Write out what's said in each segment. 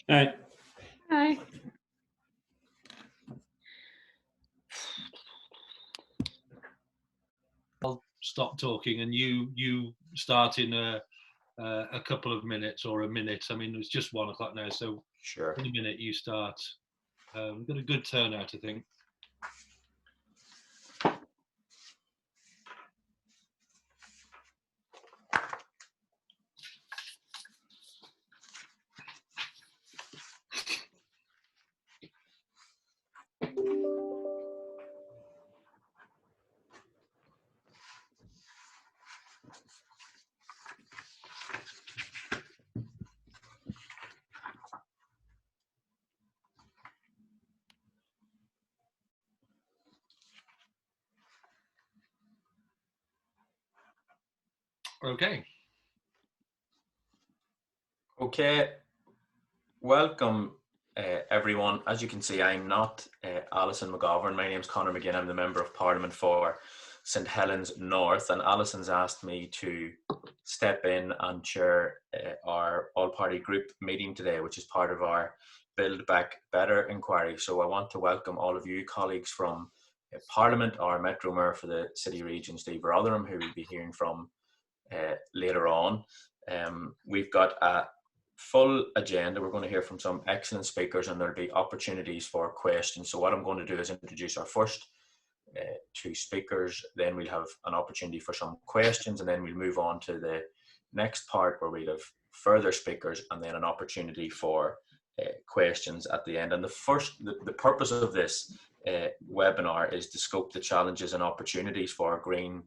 Hi. Hi. I'll stop talking and you start in a couple of minutes or a minute. I mean, it's just 1 o'clock now, so Sure. in a minute you start. We've got a good turnout, I think. Okay. Welcome, everyone. As you can see, I'm not Alison McGovern. My name's Conor McGinn. I'm the Member of Parliament for St Helens North, and Alison's asked me to step in and chair our all-party group meeting today, which is part of our Build Back Better inquiry. So I want to welcome all of you colleagues from Parliament, our Metro Mayor for the City Region, Steve Rotherham, who we'll be hearing from later on. We've got a full agenda. We're going to hear from some excellent speakers, and there'll be opportunities for questions. So what I'm going to do is introduce our first two speakers, then we'll have an opportunity for some questions, and then we'll move on to the next part where we'll have further speakers and then an opportunity for questions at the end. And the purpose of this webinar is to scope the challenges and opportunities for green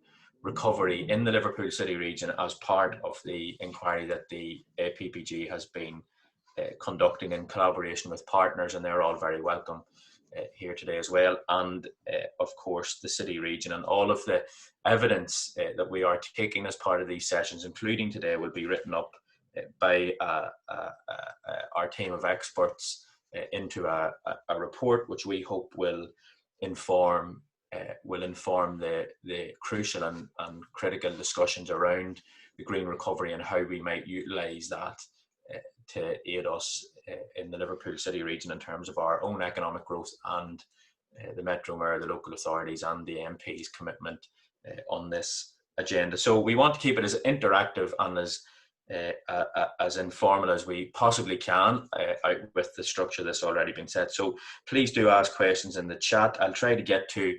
recovery in the Liverpool City region as part of the inquiry that the APPG has been conducting in collaboration with partners, and they're all very welcome here today as well. And of course the city region, and all of the evidence that we are taking as part of these sessions, including today, will be written up by our team of experts into a report which we hope will inform the crucial and critical discussions around the green recovery and how we might utilise that to aid us in the Liverpool City region in terms of our own economic growth and the Metro Mayor, the local authorities and the MP's commitment on this agenda. So we want to keep it as interactive and as informal as we possibly can with the structure that's already been set. So please do ask questions in the chat. I'll try to get to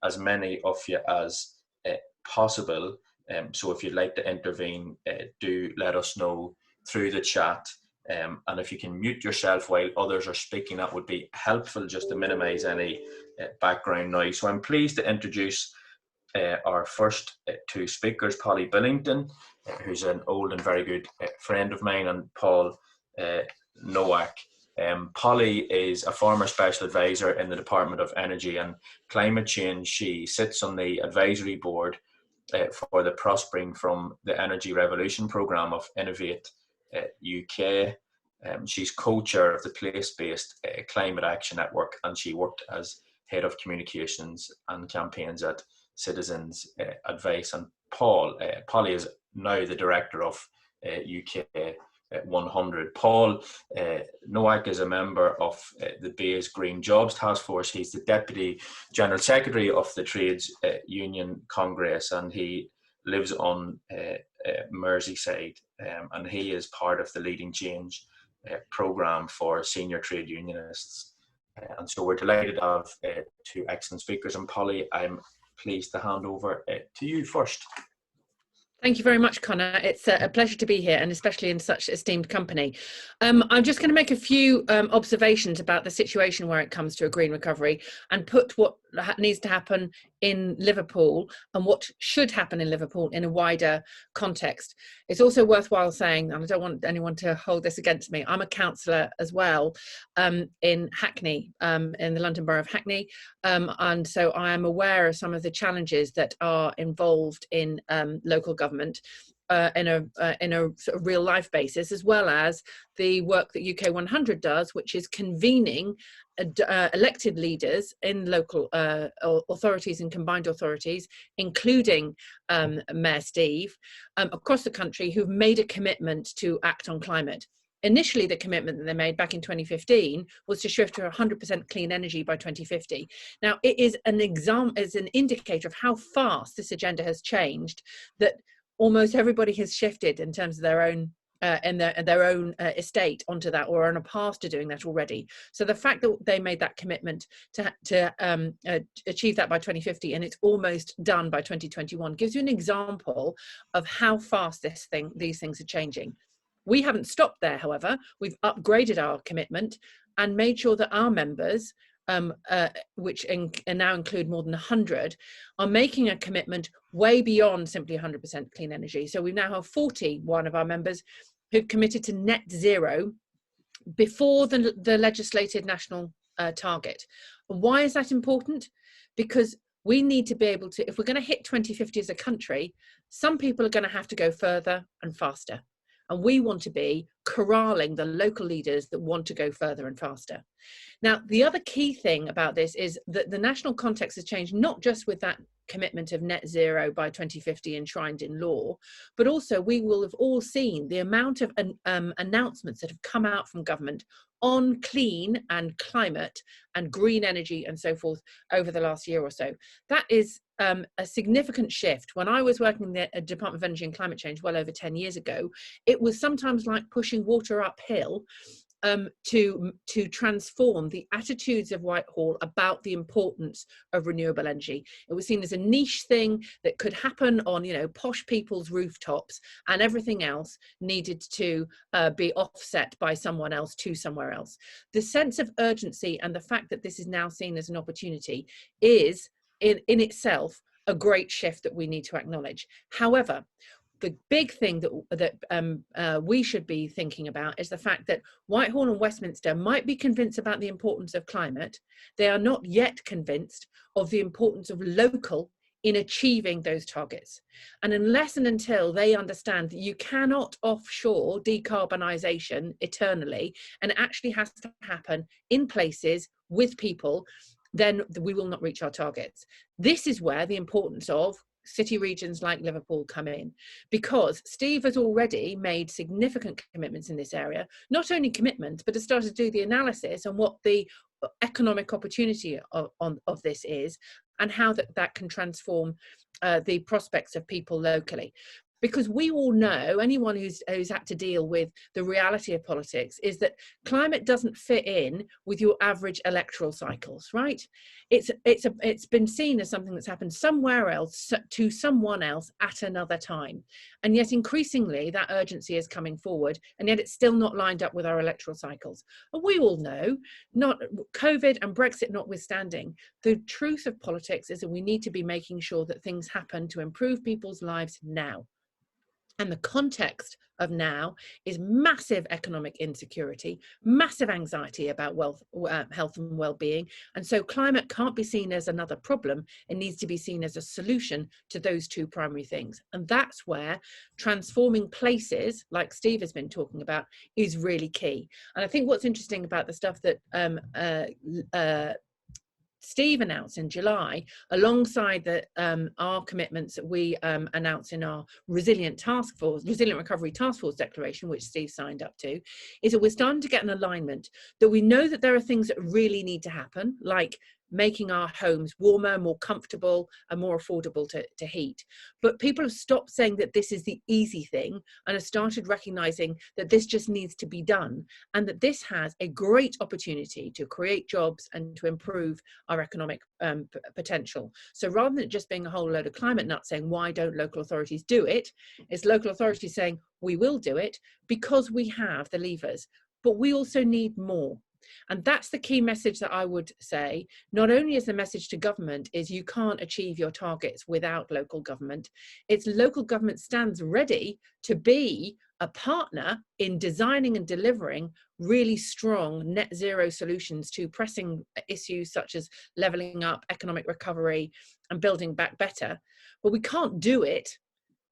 as many of you as possible. So if you'd like to intervene, do let us know through the chat. And if you can mute yourself while others are speaking, that would be helpful just to minimize any background noise. So I'm pleased to introduce our first two speakers, Polly Billington, who's an old and very good friend of mine, and Paul Nowak. Polly is a former special advisor in the Department of Energy and Climate Change. She sits on the advisory board for the Prospering from the Energy Revolution programme of Innovate UK. She's co-chair of the place-based Climate Action Network, and she worked as head of communications and campaigns at Citizens Advice. And Polly is now the director of UK 100. Paul Nowak is a member of the BA's Green Jobs Task Force. He's the Deputy General Secretary of the Trades Union Congress, and he lives on Merseyside, and he is part of the Leading Change programme for senior trade unionists. And so we're delighted to have two excellent speakers. And Polly, I'm pleased to hand over to you first. Thank you very much, Conor. It's a pleasure to be here, and especially in such esteemed company. I'm just going to make a few observations about the situation where it comes to a green recovery, and put what needs to happen in Liverpool and what should happen in Liverpool in a wider context. It's also worthwhile saying, and I don't want anyone to hold this against me, I'm a councillor as well in Hackney, in the London Borough of Hackney, and so I am aware of some of the challenges that are involved in local government in a sort of real life basis, as well as the work that UK 100 does, which is convening elected leaders in local authorities and combined authorities, including Mayor Steve, across the country, who've made a commitment to act on climate. Initially, the commitment that they made back in 2015 was to shift to 100% clean energy by 2050. Now, it is an indicator of how fast this agenda has changed, that almost everybody has shifted in terms of their own estate onto that, or are on a path to doing that already. So the fact that they made that commitment to achieve that by 2050, and it's almost done by 2021, gives you an example of how fast these things are changing. We haven't stopped there, however. We've upgraded our commitment and made sure that our members, which now include more than 100, are making a commitment way beyond simply 100% clean energy. So we now have 41 of our members who've committed to net zero before the legislated national target. Why is that important? Because we need to be able to, if we're going to hit 2050 as a country, some people are going to have to go further and faster. And we want to be corralling the local leaders that want to go further and faster. Now, the other key thing about this is that the national context has changed, not just with that commitment of net zero by 2050 enshrined in law, but also we will have all seen the amount of announcements that have come out from government on clean and climate and green energy and so forth over the last year or so. That is a significant shift. When I was working in the Department of Energy and Climate Change well over 10 years ago, it was sometimes like pushing water uphill to transform the attitudes of Whitehall about the importance of renewable energy. It was seen as a niche thing that could happen on, posh people's rooftops, and everything else needed to be offset by someone else to somewhere else. The sense of urgency and the fact that this is now seen as an opportunity is in itself a great shift that we need to acknowledge. However, the big thing that we should be thinking about is the fact that Whitehall and Westminster might be convinced about the importance of climate. They are not yet convinced of the importance of local in achieving those targets. And unless and until they understand that you cannot offshore decarbonisation eternally, and it actually has to happen in places with people, then we will not reach our targets. This is where the importance of city regions like Liverpool come in, because Steve has already made significant commitments in this area, not only commitments, but has started to do the analysis on what the economic opportunity of this is, and how that can transform the prospects of people locally. Because we all know, anyone who's had to deal with the reality of politics, is that climate doesn't fit in with your average electoral cycles, right? It's been seen as something that's happened somewhere else to someone else at another time. And yet increasingly that urgency is coming forward, and yet it's still not lined up with our electoral cycles. And we all know, not COVID and Brexit notwithstanding, the truth of politics is that we need to be making sure that things happen to improve people's lives now. And the context of now is massive economic insecurity, massive anxiety about health and well-being. And so climate can't be seen as another problem. It needs to be seen as a solution to those two primary things. And that's where transforming places, like Steve has been talking about, is really key. And I think what's interesting about the stuff that Steve announced in July, alongside our commitments that we announced in our Resilient Recovery Task Force declaration, which Steve signed up to, is that we're starting to get an alignment that we know that there are things that really need to happen, like making our homes warmer, more comfortable, and more affordable to heat. But people have stopped saying that this is the easy thing and have started recognizing that this just needs to be done, and that this has a great opportunity to create jobs and to improve our economic potential. So rather than it just being a whole load of climate nuts saying, why don't local authorities do it? It's local authorities saying, we will do it because we have the levers, but we also need more. And that's the key message that I would say. Not only is the message to government is you can't achieve your targets without local government, it's local government stands ready to be a partner in designing and delivering really strong net zero solutions to pressing issues such as levelling up, economic recovery, and building back better. But we can't do it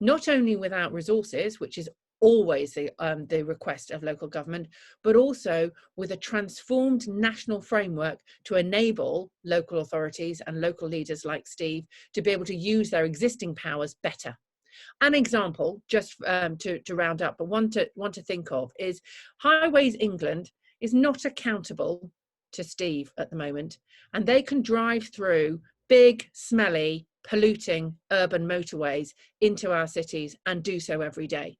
not only without resources, which is always the request of local government, but also with a transformed national framework to enable local authorities and local leaders like Steve to be able to use their existing powers better. An example, just to round up, but one to think of is Highways England is not accountable to Steve at the moment, and they can drive through big, smelly, polluting urban motorways into our cities and do so every day.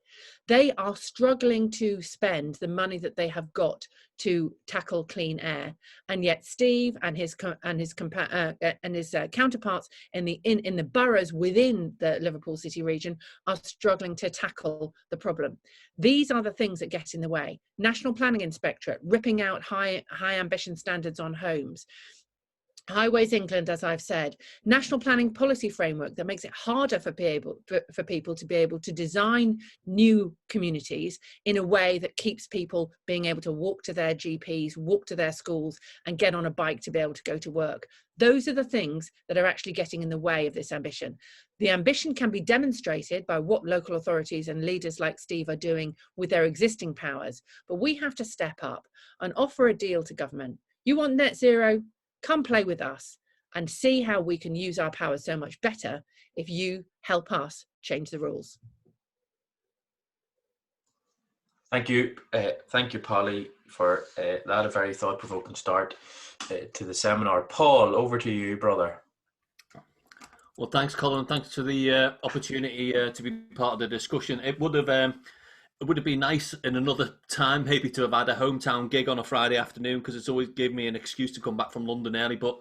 They are struggling to spend the money that they have got to tackle clean air, and yet Steve and his counterparts in the boroughs within the Liverpool City region are struggling to tackle the problem. These are the things that get in the way. National Planning Inspectorate ripping out high ambition standards on homes. Highways England, as I've said, national planning policy framework that makes it harder for people to be able to design new communities in a way that keeps people being able to walk to their GPs, walk to their schools, and get on a bike to be able to go to work. Those are the things that are actually getting in the way of this ambition. The ambition can be demonstrated by what local authorities and leaders like Steve are doing with their existing powers, but we have to step up and offer a deal to government. You want net zero? Come play with us and see how we can use our powers so much better if you help us change the rules. Thank you, Polly, for that, a very thought-provoking start to the seminar. Paul, over to you, brother. Well, thanks, Colin, and thanks for the opportunity to be part of the discussion. It would have been nice in another time maybe to have had a hometown gig on a Friday afternoon, because it's always given me an excuse to come back from London early. But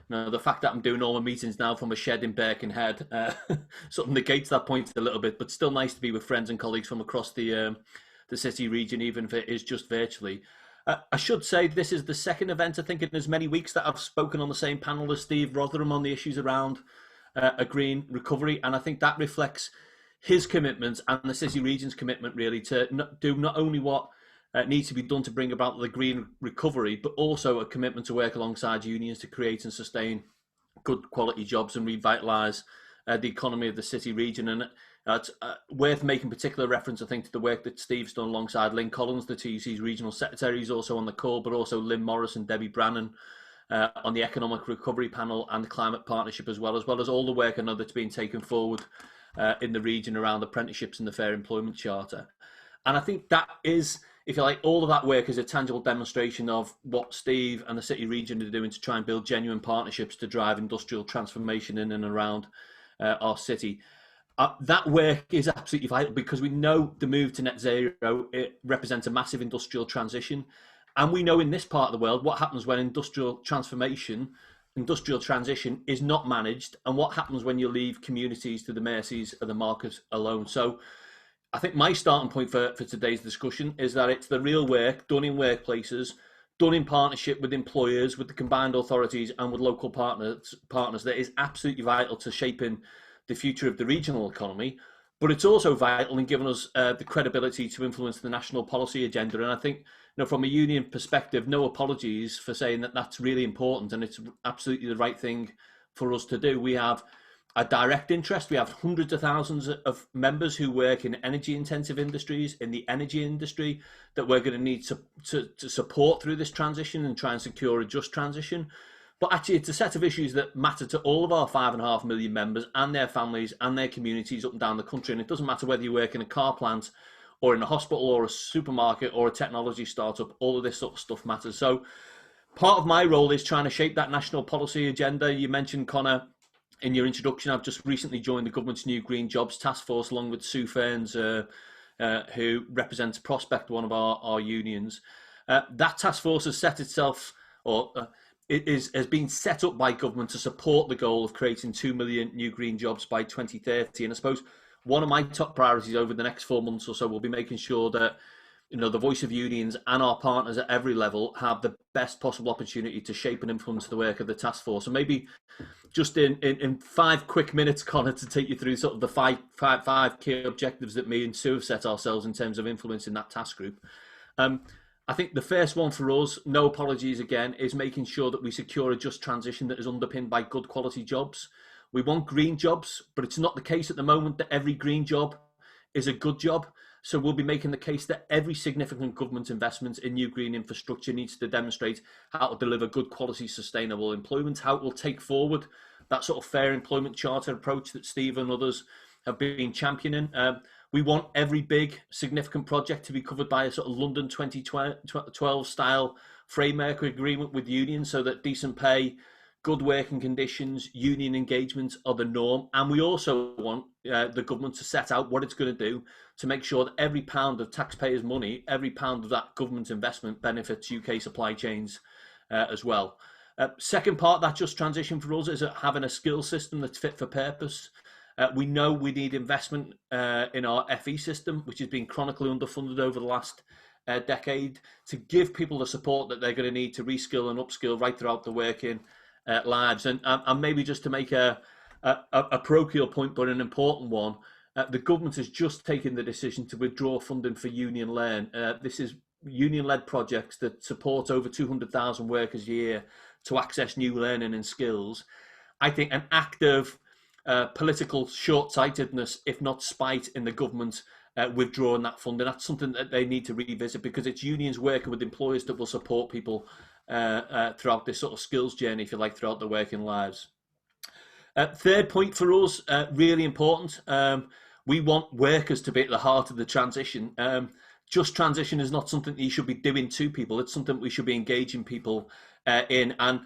the fact that I'm doing all my meetings now from a shed in Birkenhead sort of negates that point a little bit. But still nice to be with friends and colleagues from across the city region, even if it is just virtually. I should say this is the second event, I think, in as many weeks that I've spoken on the same panel as Steve Rotherham on the issues around a green recovery, and I think that reflects his commitment and the city region's commitment really to do not only what needs to be done to bring about the green recovery, but also a commitment to work alongside unions to create and sustain good quality jobs and revitalise the economy of the city region. And it's worth making particular reference, I think, to the work that Steve's done alongside Lynn Collins, the TUC's regional secretary, who's also on the call, but also Lynn Morris and Debbie Brannan on the Economic Recovery Panel and the Climate Partnership, as well as all the work I know that's been taken forward in the region around apprenticeships and the Fair Employment Charter. And I think that is, if you like, all of that work is a tangible demonstration of what Steve and the city region are doing to try and build genuine partnerships to drive industrial transformation in and around our city. That work is absolutely vital, because we know the move to net zero, it represents a massive industrial transition. And we know in this part of the world what happens when industrial transition is not managed, and what happens when you leave communities to the mercies of the market alone. So I think my starting point for today's discussion is that it's the real work done in workplaces, done in partnership with employers, with the combined authorities and with local partners that is absolutely vital to shaping the future of the regional economy. But it's also vital in giving us the credibility to influence the national policy agenda. And I think, from a union perspective, no apologies for saying that that's really important, and it's absolutely the right thing for us to do. We have a direct interest. We have hundreds of thousands of members who work in energy intensive industries, in the energy industry, that we're going to need to support through this transition and try and secure a just transition. But actually, it's a set of issues that matter to all of our 5.5 million members and their families and their communities up and down the country. And it doesn't matter whether you work in a car plant or in a hospital or a supermarket or a technology startup, all of this sort of stuff matters. So part of my role is trying to shape that national policy agenda. You mentioned, Connor, in your introduction, I've just recently joined the government's new Green Jobs Task Force along with Sue Ferns, who represents Prospect, one of our unions. That task force has set itself, has been set up by government to support the goal of creating 2 million new green jobs by 2030. And I suppose one of my top priorities over the next 4 months or so will be making sure that the voice of unions and our partners at every level have the best possible opportunity to shape and influence the work of the task force. So maybe just in 5 quick minutes, Connor, to take you through sort of the five key objectives that me and Sue have set ourselves in terms of influencing that task group. I think the first one for us, no apologies again, is making sure that we secure a just transition that is underpinned by good quality jobs. We want green jobs, but it's not the case at the moment that every green job is a good job. So we'll be making the case that every significant government investment in new green infrastructure needs to demonstrate how to deliver good quality, sustainable employment, how it will take forward that sort of fair employment charter approach that Steve and others have been championing. We want every big significant project to be covered by a sort of London 2012 style framework agreement with unions, so that decent pay, good working conditions, union engagement are the norm. And we also want the government to set out what it's going to do to make sure that every pound of taxpayers' money, every pound of that government investment benefits UK supply chains as well. Second part of that just transition for us is having a skills system that's fit for purpose. We know we need investment in our FE system, which has been chronically underfunded over the last decade, to give people the support that they're going to need to reskill and upskill right throughout the working lives. And maybe just to make a parochial point, but an important one, the government has just taken the decision to withdraw funding for Union Learn. This is union-led projects that support over 200,000 workers a year to access new learning and skills. I think an act of political short-sightedness, if not spite, in the government withdrawing that funding. That's something that they need to revisit, because it's unions working with employers that will support people throughout this sort of skills journey, if you like, throughout their working lives. Third point for us, really important. We want workers to be at the heart of the transition. Just transition is not something that you should be doing to people. It's something we should be engaging people in. And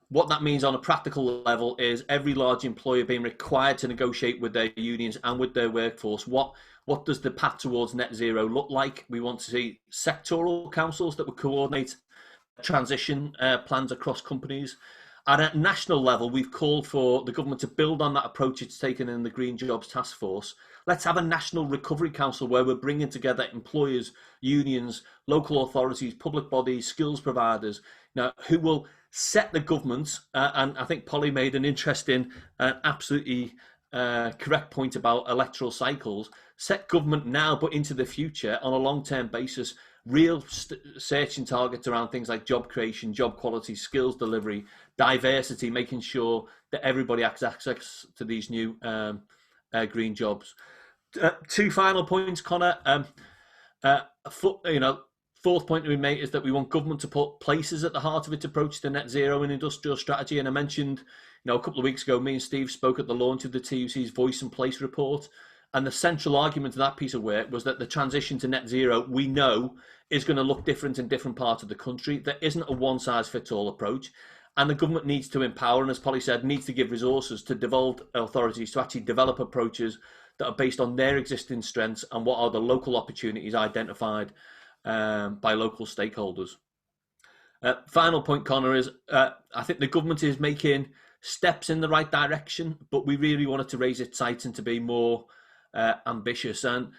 what that means on a practical level is every large employer being required to negotiate with their unions and with their workforce. What does the path towards net zero look like? We want to see sectoral councils that would coordinate transition plans across companies. At a national level, we've called for the government to build on that approach it's taken in the Green Jobs Task Force. Let's have a national recovery council where we're bringing together employers, unions, local authorities, public bodies, skills providers, who will set the government, and I think Polly made an interesting and absolutely correct point about electoral cycles, set government now but into the future on a long-term basis, real searching targets around things like job creation, job quality, skills delivery, diversity, making sure that everybody has access to these new green jobs. Two final points, Connor. Fourth point we made is that we want government to put places at the heart of its approach to net zero and industrial strategy. And I mentioned, a couple of weeks ago, me and Steve spoke at the launch of the TUC's Voice and Place report. And the central argument of that piece of work was that the transition to net zero, we know, is going to look different in different parts of the country. There isn't a one-size-fits-all approach. And the government needs to empower, and as Polly said, needs to give resources to devolved authorities to actually develop approaches that are based on their existing strengths and what are the local opportunities identified by local stakeholders. Final point, Connor, is I think the government is making steps in the right direction, but we really wanted to raise its sights and to be more ambitious. And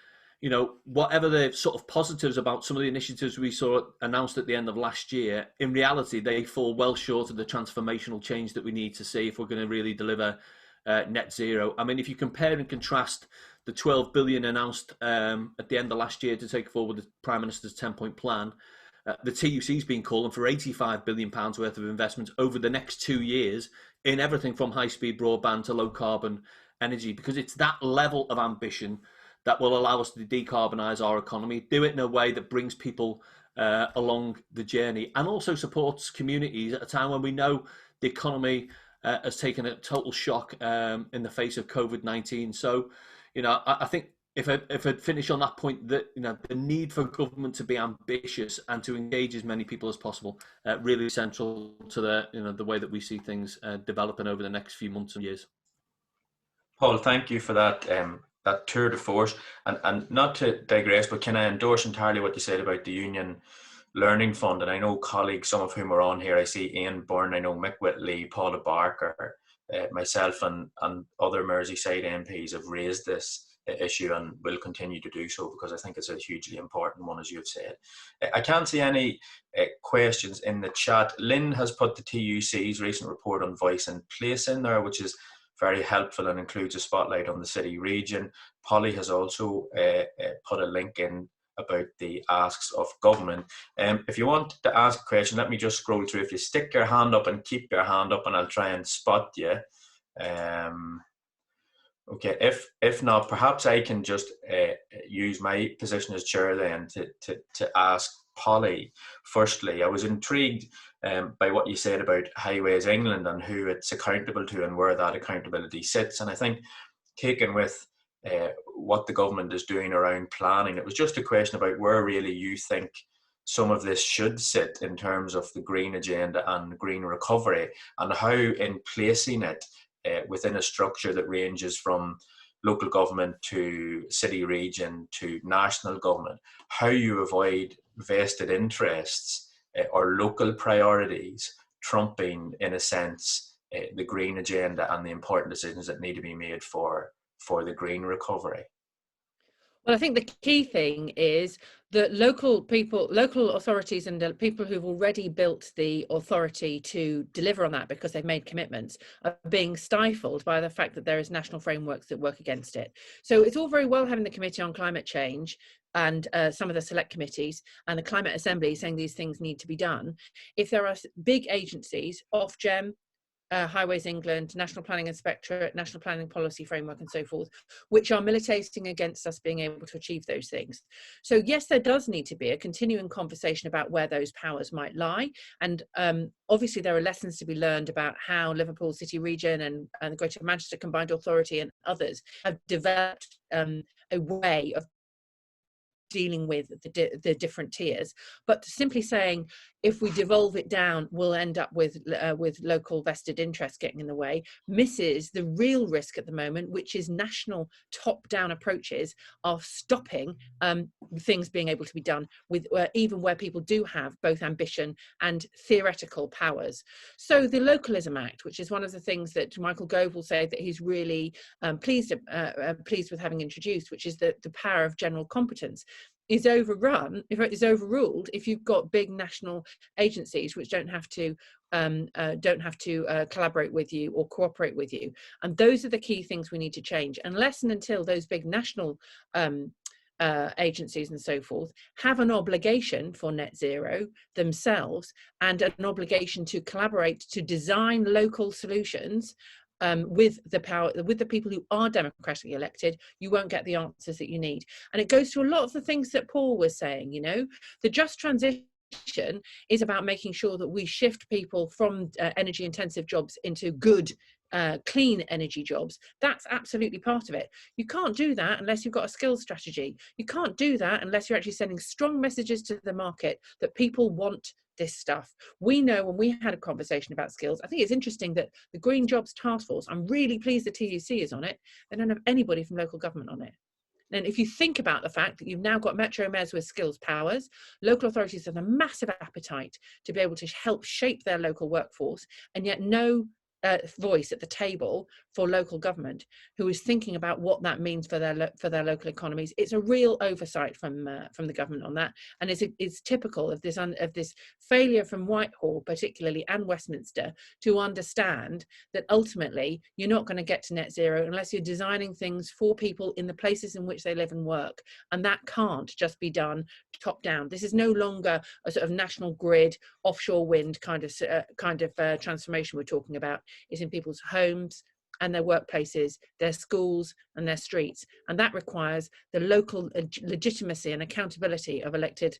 whatever the sort of positives about some of the initiatives we saw announced at the end of last year, in reality they fall well short of the transformational change that we need to see if we're going to really deliver net zero. I mean, if you compare and contrast the 12 billion announced at the end of last year to take forward the Prime Minister's 10-point plan, the TUC's been calling for £85 billion worth of investment over the next 2 years in everything from high-speed broadband to low-carbon energy, because it's that level of ambition that will allow us to decarbonise our economy, do it in a way that brings people along the journey and also supports communities at a time when we know the economy has taken a total shock in the face of COVID-19. So, I think if I'd finish on that point, that the need for government to be ambitious and to engage as many people as possible, really central to the way that we see things developing over the next few months and years. Paul, thank you for that that tour de force. And not to digress, but can I endorse entirely what you said about the Union Learning Fund? And I know colleagues, some of whom are on here, I see Ian Byrne, I know Mick Whitley, Paula Barker, myself and other Merseyside MPs have raised this issue and will continue to do so, because I think it's a hugely important one, as you've said. I can't see any questions in the chat. Lynn has put the TUC's recent report on Voice and Place in there, which is very helpful and includes a spotlight on the city region. Polly has also put a link in about the asks of government. If you want to ask a question, let me just scroll through. If you stick your hand up and keep your hand up, and I'll try and spot you. Okay, if not, perhaps I can just use my position as chair then to ask Polly. Firstly, I was intrigued by what you said about Highways England and who it's accountable to and where that accountability sits. And I think, taken with what the government is doing around planning. It was just a question about where really you think some of this should sit in terms of the green agenda and green recovery, and how in placing it within a structure that ranges from local government to city region to national government, how you avoid vested interests or local priorities trumping, in a sense, the green agenda and the important decisions that need to be made for the green recovery. Well, I think the key thing is that local people, local authorities and the people who've already built the authority to deliver on that because they've made commitments are being stifled by the fact that there is national frameworks that work against it. So it's all very well having the Committee on Climate Change and some of the select committees and the Climate Assembly saying these things need to be done. If there are big agencies, Ofgem, Highways England, National Planning Inspectorate, National Planning Policy Framework and so forth, which are militating against us being able to achieve those things. So yes, there does need to be a continuing conversation about where those powers might lie. And obviously there are lessons to be learned about how Liverpool City Region and the Greater Manchester Combined Authority and others have developed a way of dealing with the different tiers, but simply saying if we devolve it down we'll end up with local vested interests getting in the way misses the real risk at the moment, which is national top-down approaches are stopping things being able to be done with even where people do have both ambition and theoretical powers. So the Localism Act, which is one of the things that Michael Gove will say that he's really pleased with having introduced, which is the power of general competence, is overruled if you've got big national agencies which don't have to collaborate with you or cooperate with you. And those are the key things we need to change. Unless and until those big national agencies and so forth have an obligation for net zero themselves and an obligation to collaborate to design local solutions with the people who are democratically elected, you won't get the answers that you need. And it goes to a lot of the things that Paul was saying. You know, the just transition is about making sure that we shift people from energy intensive jobs into good clean energy jobs. That's absolutely part of it. You can't do that unless you've got a skills strategy. You can't do that unless you're actually sending strong messages to the market that people want this stuff. We know when we had a conversation about skills, I think it's interesting that the Green Jobs Task Force, I'm really pleased the TUC is on it. They don't have anybody from local government on it. And if you think about the fact that you've now got metro mayors with skills powers, local authorities have a massive appetite to be able to help shape their local workforce, and yet no voice at the table for local government who is thinking about what that means for their local economies. It's a real oversight from the government on that, and it's typical of this failure from Whitehall particularly and Westminster to understand that ultimately you're not going to get to net zero unless you're designing things for people in the places in which they live and work, and that can't just be done top down. This is no longer a sort of national grid offshore wind kind of transformation we're talking about. Is in people's homes and their workplaces, their schools and their streets, and that requires the local legitimacy and accountability of elected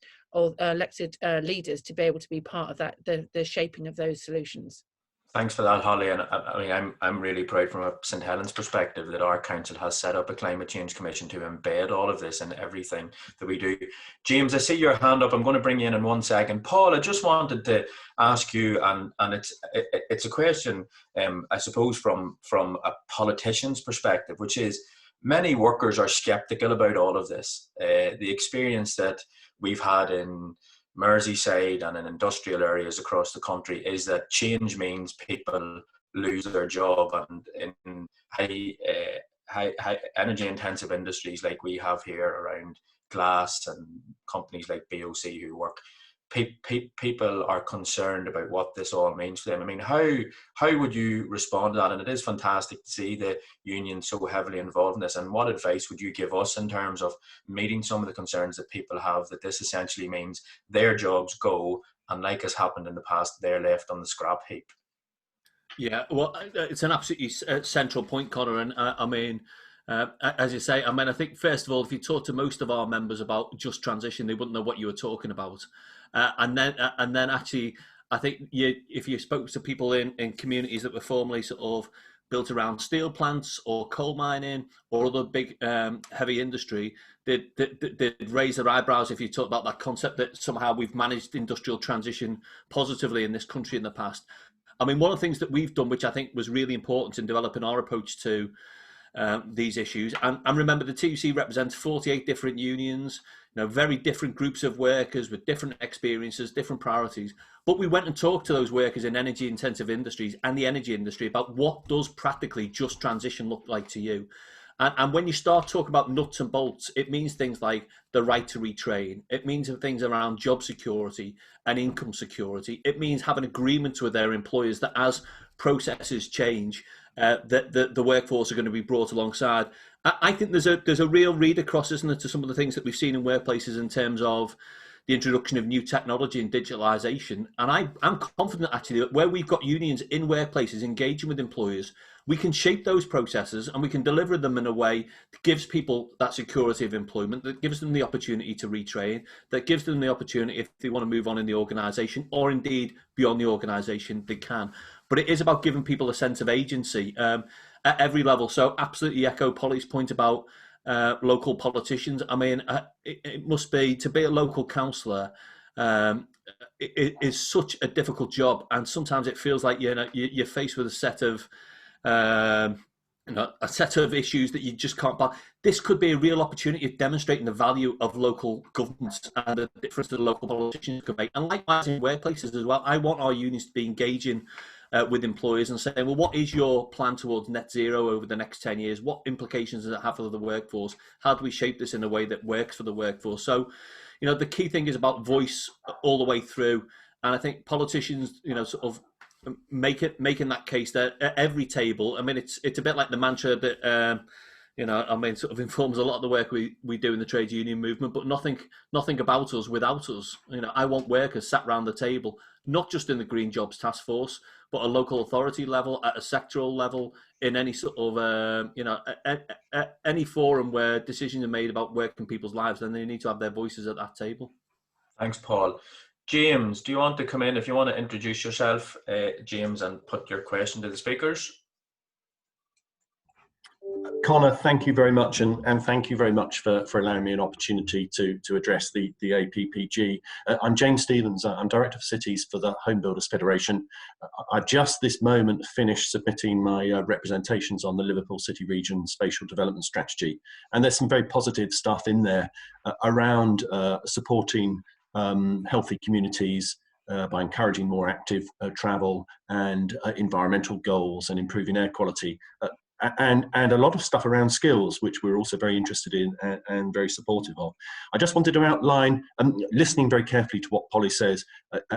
leaders to be able to be part of that, the shaping of those solutions. Thanks for that, Holly. And I mean, I'm really proud from a St Helens perspective that our council has set up a climate change commission to embed all of this in everything that we do. James, I see your hand up. I'm going to bring you in 1 second. Paul, I just wanted to ask you, and it's a question, I suppose, from a politician's perspective, which is many workers are skeptical about all of this. The experience that we've had in Merseyside and in industrial areas across the country is that change means people lose their job, and in high energy intensive industries like we have here around glass and companies like BOC who work, people are concerned about what this all means for them. I mean, how would you respond to that? And it is fantastic to see the union so heavily involved in this. And what advice would you give us in terms of meeting some of the concerns that people have, that this essentially means their jobs go, and like has happened in the past, they're left on the scrap heap? Yeah, well, it's an absolutely central point, Connor. And I mean, as you say, I mean, I think first of all, if you talk to most of our members about just transition, they wouldn't know what you were talking about. And then actually, I think if you spoke to people in communities that were formerly sort of built around steel plants or coal mining or other big heavy industry, they'd raise their eyebrows if you talk about that concept that somehow we've managed industrial transition positively in this country in the past. I mean, one of the things that we've done, which I think was really important in developing our approach to these issues, and remember the TUC represents 48 different unions, very different groups of workers with different experiences, different priorities. But we went and talked to those workers in energy intensive industries and the energy industry about what does practically just transition look like to you. And when you start talking about nuts and bolts, it means things like the right to retrain. It means things around job security and income security. It means having agreements with their employers that as processes change, that the workforce are going to be brought alongside. I think there's a real read across, isn't it, to some of the things that we've seen in workplaces in terms of the introduction of new technology and digitalisation. And I'm confident actually that where we've got unions in workplaces engaging with employers, we can shape those processes and we can deliver them in a way that gives people that security of employment, that gives them the opportunity to retrain, that gives them the opportunity if they want to move on in the organisation or indeed beyond the organisation, they can. But it is about giving people a sense of agency at every level. So absolutely echo Polly's point about local politicians. I mean, it must be, to be a local councillor, it is such a difficult job, and sometimes it feels like you're faced with a set of issues that you just can't buy. This could be a real opportunity of demonstrating the value of local governments and the difference that the local politicians could make. And likewise in workplaces as well, I want our unions to be engaging with employers and saying, well, what is your plan towards net zero over the next 10 years? What implications does it have for the workforce? How do we shape this in a way that works for the workforce? So, the key thing is about voice all the way through. And I think politicians, sort of making that case there at every table. I mean, it's a bit like the mantra that, sort of informs a lot of the work we do in the trade union movement, but nothing about us without us. I want workers sat around the table, not just in the Green Jobs Task Force, but at a local authority level, at a sectoral level, in any sort of, any forum where decisions are made about work and people's lives, then they need to have their voices at that table. Thanks, Paul. James, do you want to come in? If you want to introduce yourself, James, and put your question to the speakers. Connor, thank you very much, and thank you very much for allowing me an opportunity to address the APPG. I'm James Stevens. I'm Director of Cities for the Home Builders Federation. I've just this moment finished submitting my representations on the Liverpool City Region Spatial Development Strategy, and there's some very positive stuff in there around supporting healthy communities by encouraging more active travel and environmental goals and improving air quality. And a lot of stuff around skills, which we're also very interested in and very supportive of. I just wanted to outline, listening very carefully to what Polly says,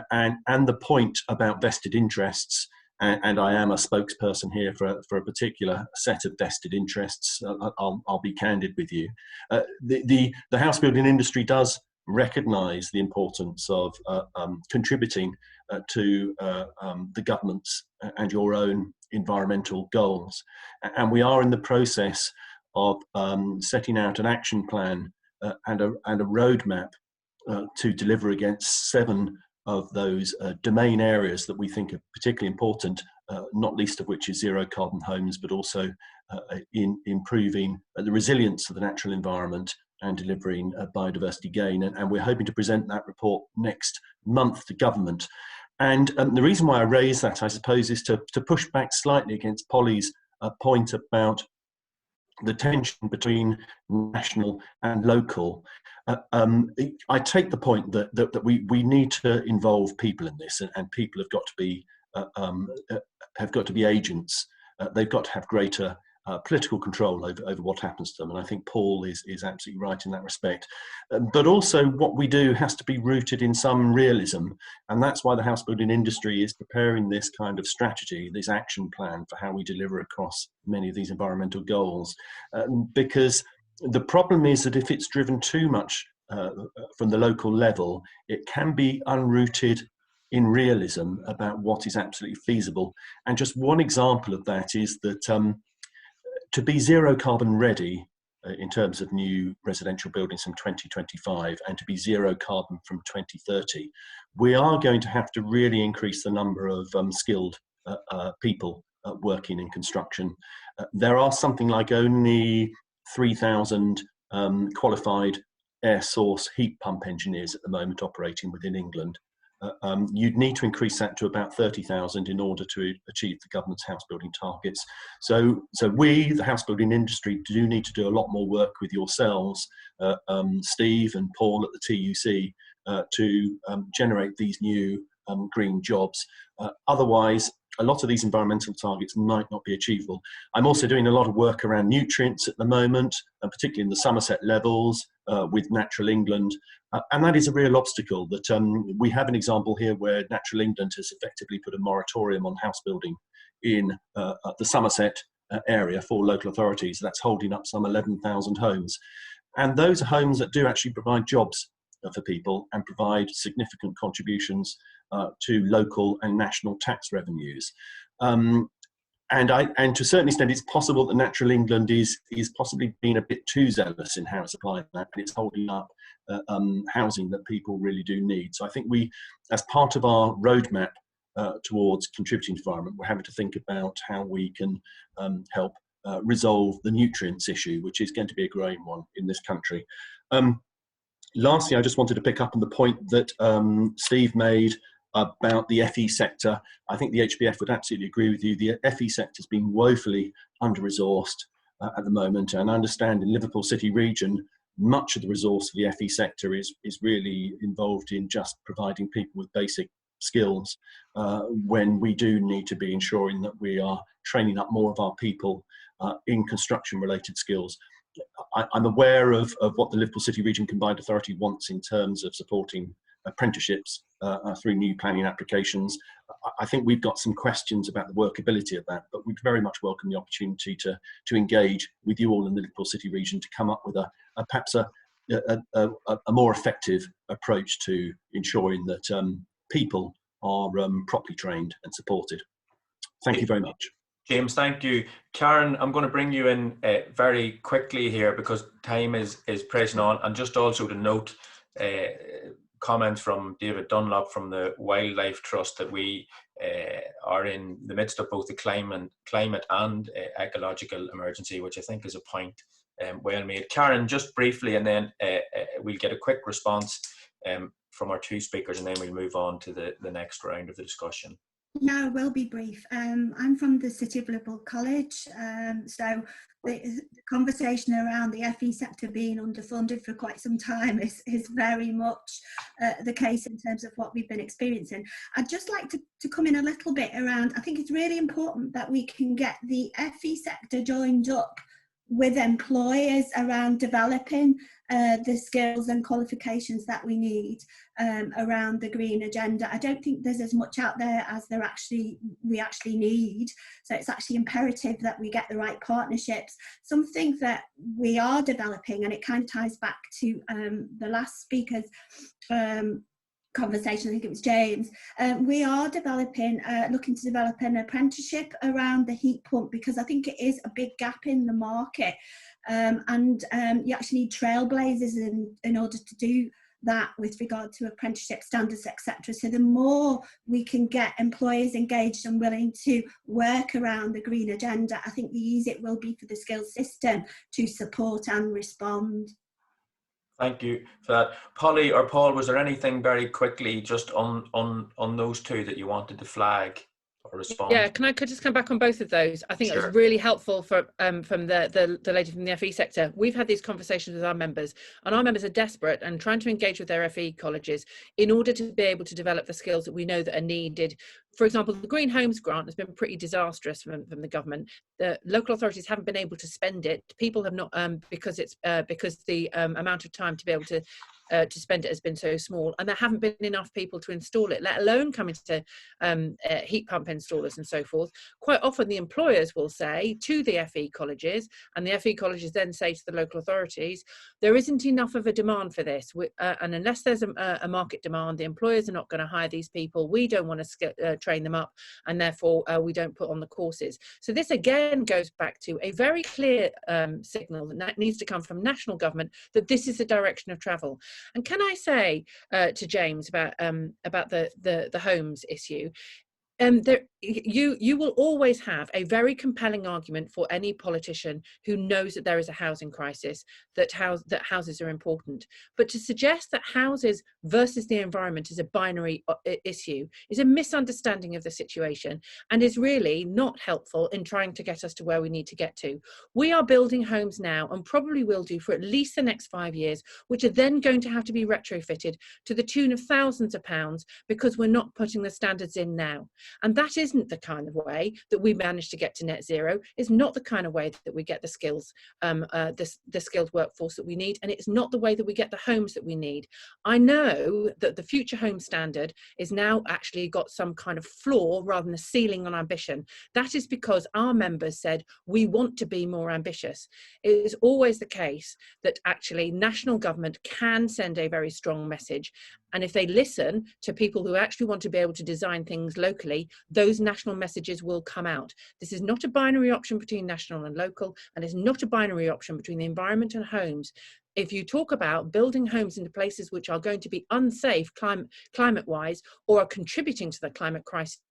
and the point about vested interests, and I am a spokesperson here for a particular set of vested interests. I'll be candid with you. The house building industry does recognise the importance of contributing to the government's and your own environmental goals, and we are in the process of setting out an action plan and a roadmap to deliver against 7 of those domain areas that we think are particularly important, not least of which is zero carbon homes, but also in improving the resilience of the natural environment and delivering biodiversity gain. And we're hoping to present that report next month to government. And the reason why I raise that, I suppose, is to push back slightly against Polly's point about the tension between national and local. I take the point that we need to involve people in this, and people have got to be agents. They've got to have greater political control over what happens to them, and I think Paul is absolutely right in that respect. But also, what we do has to be rooted in some realism, and that's why the house building industry is preparing this kind of strategy, this action plan for how we deliver across many of these environmental goals. Because the problem is that if it's driven too much from the local level, it can be unrooted in realism about what is absolutely feasible. And just one example of that is that to be zero carbon ready in terms of new residential buildings from 2025 and to be zero carbon from 2030, we are going to have to really increase the number of skilled people working in construction. There are something like only 3,000 qualified air source heat pump engineers at the moment operating within England. You'd need to increase that to about 30,000 in order to achieve the government's house building targets. So we, the house building industry, do need to do a lot more work with yourselves, Steve and Paul at the TUC, to generate these new green jobs. Otherwise, a lot of these environmental targets might not be achievable. I'm also doing a lot of work around nutrients at the moment, and particularly in the Somerset levels with Natural England. And that is a real obstacle that we have an example here where Natural England has effectively put a moratorium on house building in the Somerset area for local authorities. That's holding up some 11,000 homes. And those are homes that do actually provide jobs for people and provide significant contributions to local and national tax revenues. And to a certain extent, it's possible that Natural England is possibly being a bit too zealous in how it's applying that, and it's holding up housing that people really do need. So I think we, as part of our roadmap towards contributing to environment, we're having to think about how we can help resolve the nutrients issue, which is going to be a growing one in this country. Lastly, I just wanted to pick up on the point that Steve made about the FE sector. I think the HBF would absolutely agree with you. The FE sector has been woefully under-resourced at the moment, and I understand in Liverpool City region, much of the resource for the FE sector is really involved in just providing people with basic skills, when we do need to be ensuring that we are training up more of our people in construction-related skills. I'm aware of what the Liverpool City Region Combined Authority wants in terms of supporting apprenticeships through new planning applications. I think we've got some questions about the workability of that, but we'd very much welcome the opportunity to engage with you all in the Liverpool City Region to come up with perhaps a more effective approach to ensuring that people are properly trained and supported. Thank you very much. James, thank you. Karen, I'm going to bring you in very quickly here because time is pressing on, and just also to note comments from David Dunlop from the Wildlife Trust that we are in the midst of both the climate and ecological emergency, which I think is a point well made. Karen, just briefly, and then we'll get a quick response from our two speakers, and then we'll move on to the next round of the discussion. Yeah, I will be brief. I'm from the City of Liverpool College, so the conversation around the FE sector being underfunded for quite some time is very much the case in terms of what we've been experiencing. I'd just like to come in a little bit around, I think it's really important that we can get the FE sector joined up with employers around developing the skills and qualifications that we need around the green agenda. I don't think there's as much out there as we actually need. So it's actually imperative that we get the right partnerships. Something that we are developing, and it kind of ties back to the last speaker's conversation, I think it was James, we are developing, looking to develop an apprenticeship around the heat pump, because I think it is a big gap in the market, and you actually need trailblazers in order to do that with regard to apprenticeship standards, etc. So the more we can get employers engaged and willing to work around the green agenda, I think the easier it will be for the skills system to support and respond. Thank you for that. Polly or Paul, was there anything very quickly just on those two that you wanted to flag or respond? Yeah, can I just come back on both of those? I think Sure. It was really helpful from the lady from the FE sector. We've had these conversations with our members, and our members are desperate and trying to engage with their FE colleges in order to be able to develop the skills that we know that are needed. For example, the Green Homes Grant has been pretty disastrous from the government. The local authorities haven't been able to spend it. People have not, because the amount of time to be able to spend it has been so small, and there haven't been enough people to install it, let alone coming to heat pump installers and so forth. Quite often the employers will say to the FE colleges, and the FE colleges then say to the local authorities, there isn't enough of a demand for this, and unless there's a market demand, the employers are not going to hire these people. We don't want to train them up, and therefore we don't put on the courses. So this again goes back to a very clear signal that needs to come from national government that this is the direction of travel. And can I say to James about the homes issue, you will always have a very compelling argument for any politician who knows that there is a housing crisis, that houses are important. But to suggest that houses versus the environment is a binary issue is a misunderstanding of the situation, and is really not helpful in trying to get us to where we need to get to. We are building homes now, and probably will do for at least the next 5 years, which are then going to have to be retrofitted to the tune of thousands of pounds, because we're not putting the standards in now. And that isn't the kind of way that we manage to get to net zero. It's not the kind of way that we get the skills, the skilled workforce that we need, and it's not the way that we get the homes that we need. I know that the Future Home Standard is now actually got some kind of floor rather than a ceiling on ambition. That is because our members said we want to be more ambitious. It is always the case that actually national government can send a very strong message, and if they listen to people who actually want to be able to design things locally, those national messages will come out. This is not a binary option between national and local, and it's not a binary option between the environment and homes. If you talk about building homes into places which are going to be unsafe climate-wise, or are contributing to the climate crisis,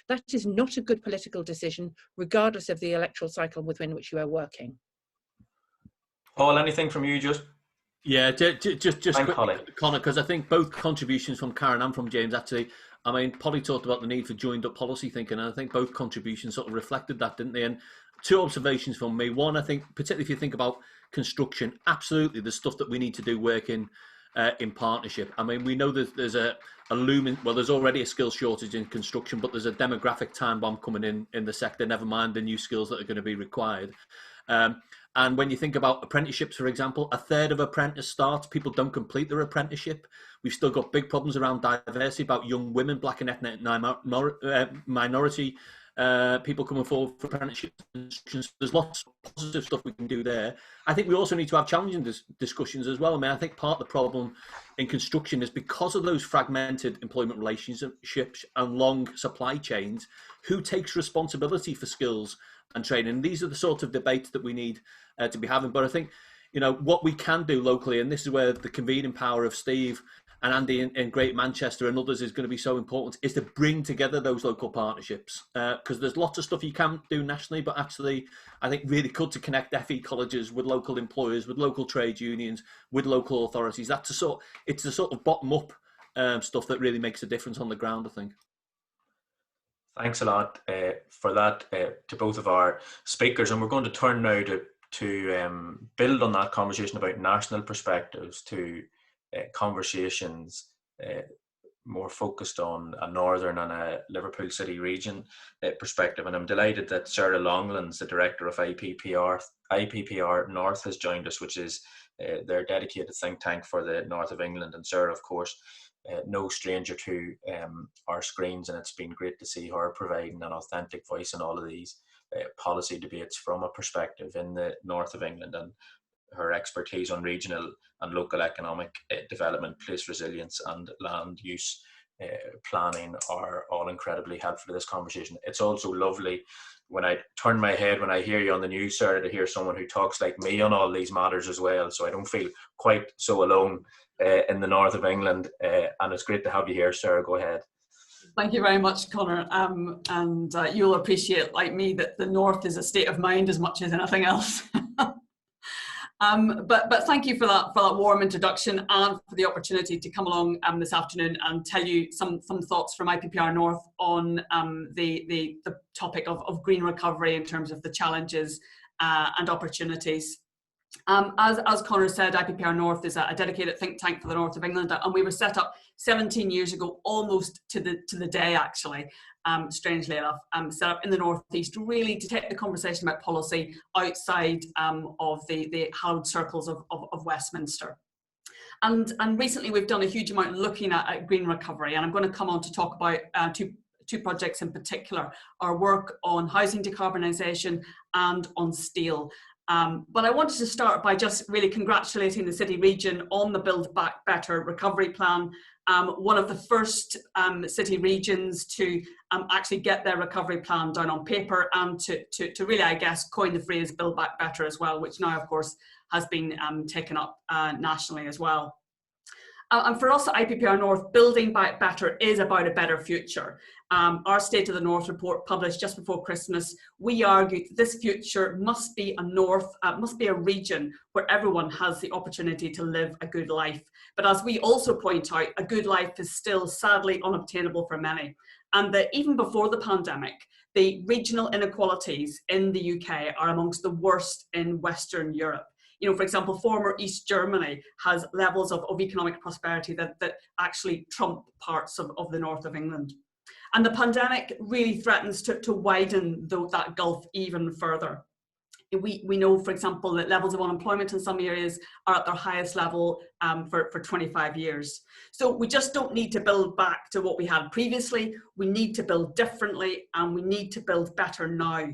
that is not a good political decision, regardless of the electoral cycle within which you are working. Paul, anything from you? Just quickly, Connor, because I think both contributions from Karen and from James actually, I mean, Polly talked about the need for joined up policy thinking, and I think both contributions sort of reflected that, didn't they? And two observations from me. One, I think, particularly if you think about construction, absolutely there's stuff that we need to do working in partnership. I mean, we know that there's a looming, well, there's already a skills shortage in construction, but there's a demographic time bomb coming in the sector, never mind the new skills that are going to be required. And when you think about apprenticeships, for example, a third of apprentice starts, people don't complete their apprenticeship. We've still got big problems around diversity, about young women, black and ethnic minority people coming forward for apprenticeships. There's lots of positive stuff we can do there. I think we also need to have challenging discussions as well. I mean, I think part of the problem in construction is because of those fragmented employment relationships and long supply chains, who takes responsibility for skills and training? These are the sort of debates that we need to be having. But I think, you know, what we can do locally, and this is where the convening power of Steve and Andy in Great Manchester and others is going to be so important, is to bring together those local partnerships. Because there's lots of stuff you can do nationally, but actually, I think really good to connect FE colleges with local employers, with local trade unions, with local authorities. It's the sort of bottom-up stuff that really makes a difference on the ground, I think. Thanks a lot for that to both of our speakers, and we're going to turn now to build on that conversation about national perspectives to conversations more focused on a northern and a Liverpool City region perspective. And I'm delighted that Sarah Longlands, the director of IPPR North, has joined us, which is their dedicated think tank for the north of England. And Sarah, of course, no stranger to our screens, and it's been great to see her providing an authentic voice in all of these policy debates from a perspective in the north of England, and her expertise on regional and local economic development, place resilience and land use planning are all incredibly helpful to this conversation. It's also lovely when I turn my head when I hear you on the news, Sarah, to hear someone who talks like me on all these matters as well, so I don't feel quite so alone in the north of England, and it's great to have you here. Sarah, go ahead. Thank you very much, Connor, and you'll appreciate, like me, that the north is a state of mind as much as anything else. But thank you for that warm introduction and for the opportunity to come along this afternoon and tell you some thoughts from IPPR North on the topic of green recovery in terms of the challenges and opportunities. As Connor said, IPPR North is a dedicated think tank for the north of England, and we were set up 17 years ago, almost to the day actually, strangely enough, set up in the northeast, really to take the conversation about policy outside of the hallowed circles of Westminster. And recently we've done a huge amount looking at green recovery, and I'm going to come on to talk about two projects in particular, our work on housing decarbonisation and on steel. But I wanted to start by just really congratulating the city region on the Build Back Better recovery plan. One of the first city regions to actually get their recovery plan down on paper and to really, I guess, coin the phrase Build Back Better as well, which now, of course, has been taken up nationally as well. And for us at IPPR North, building back better is about a better future. Our State of the North report published just before Christmas, we argued this future must be a region where everyone has the opportunity to live a good life. But as we also point out, a good life is still sadly unobtainable for many. And that even before the pandemic, the regional inequalities in the UK are amongst the worst in Western Europe. You know, for example, former East Germany has levels of economic prosperity that actually trump parts of the north of England. And the pandemic really threatens to widen that gulf even further. We know, for example, that levels of unemployment in some areas are at their highest level for 25 years. So we just don't need to build back to what we had previously. We need to build differently, and we need to build better now.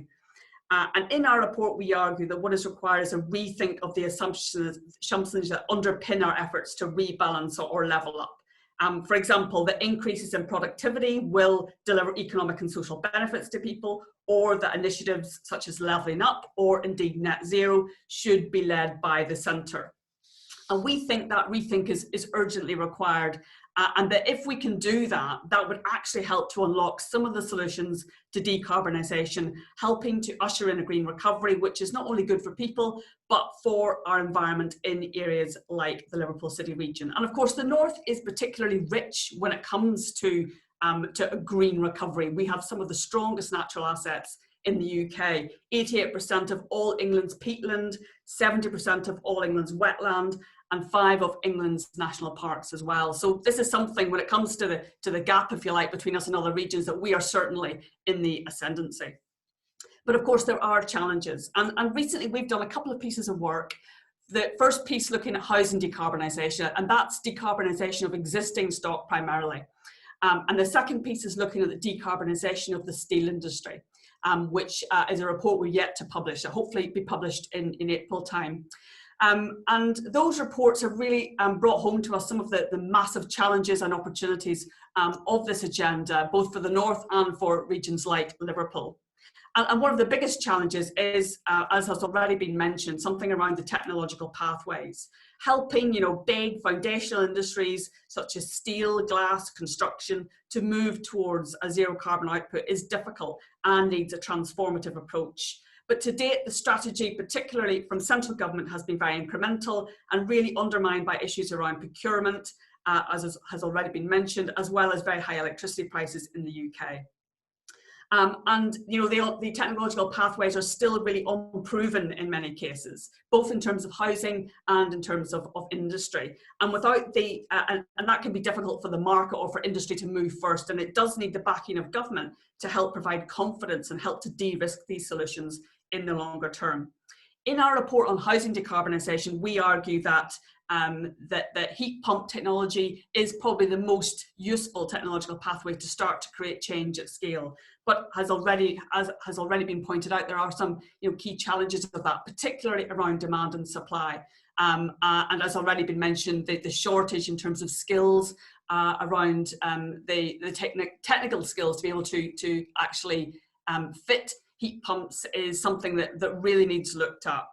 And in our report, we argue that what is required is a rethink of the assumptions that underpin our efforts to rebalance or level up. For example, the increases in productivity will deliver economic and social benefits to people, or that initiatives such as levelling up or indeed net zero should be led by the centre. And we think that rethink is urgently required. And that if we can do that, that would actually help to unlock some of the solutions to decarbonisation, helping to usher in a green recovery, which is not only good for people, but for our environment in areas like the Liverpool City region. And of course, the North is particularly rich when it comes to a green recovery. We have some of the strongest natural assets in the UK, 88% of all England's peatland, 70% of all England's wetland, and 5 of England's national parks as well. So this is something, when it comes to the gap, if you like, between us and other regions, that we are certainly in the ascendancy. But of course, there are challenges. And recently we've done a couple of pieces of work. The first piece looking at housing decarbonisation, and that's decarbonisation of existing stock primarily. And the second piece is looking at the decarbonisation of the steel industry, which is a report we're yet to publish. So hopefully be published in April time. And those reports have really brought home to us some of the massive challenges and opportunities of this agenda, both for the North and for regions like Liverpool. And one of the biggest challenges is, as has already been mentioned, something around the technological pathways. Helping, big foundational industries such as steel, glass, construction to move towards a zero carbon output is difficult and needs a transformative approach. But to date, the strategy, particularly from central government, has been very incremental and really undermined by issues around procurement, as has already been mentioned, as well as very high electricity prices in the UK. The technological pathways are still really unproven in many cases, both in terms of housing and in terms of industry. And without and that can be difficult for the market or for industry to move first. And it does need the backing of government to help provide confidence and help to de-risk these solutions in the longer term. In our report on housing decarbonisation, we argue that that heat pump technology is probably the most useful technological pathway to start to create change at scale. But as has already been pointed out, there are some key challenges of that, particularly around demand and supply. And as already been mentioned, the shortage in terms of skills around the technical skills to be able to actually fit heat pumps is something that really needs looked at.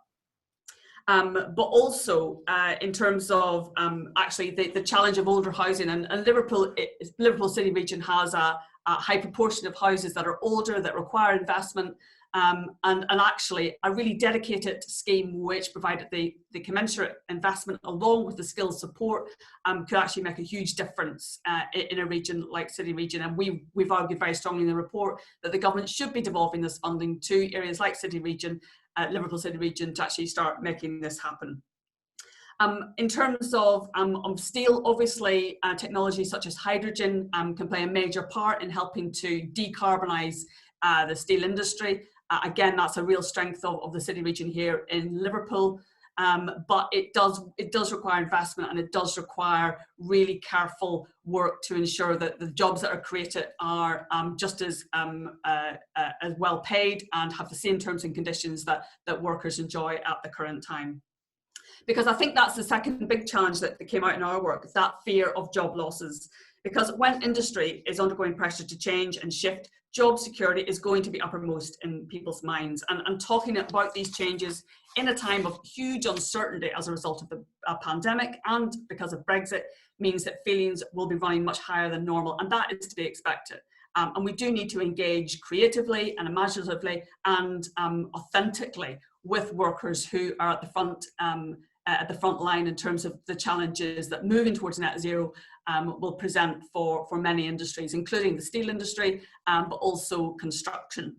But also in terms of actually the challenge of older housing, and Liverpool City region has a high proportion of houses that are older, that require investment, and actually a really dedicated scheme which provided the commensurate investment along with the skills support could actually make a huge difference in a region like City region. And we've argued very strongly in the report that the government should be devolving this funding to areas like City region, Liverpool City region, to actually start making this happen. In terms of steel, obviously technology such as hydrogen can play a major part in helping to decarbonise the steel industry. Again, that's a real strength of the City region here in Liverpool. But it does require investment, and it does require really careful work to ensure that the jobs that are created are just as well paid and have the same terms and conditions that workers enjoy at the current time. Because I think that's the second big challenge that came out in our work, that fear of job losses. Because when industry is undergoing pressure to change and shift, job security is going to be uppermost in people's minds. And talking about these changes in a time of huge uncertainty as a result of the pandemic and because of Brexit means that feelings will be running much higher than normal, and that is to be expected. And we do need to engage creatively and imaginatively and authentically with workers who are at the front line in terms of the challenges that moving towards net zero will present for many industries, including the steel industry, but also construction.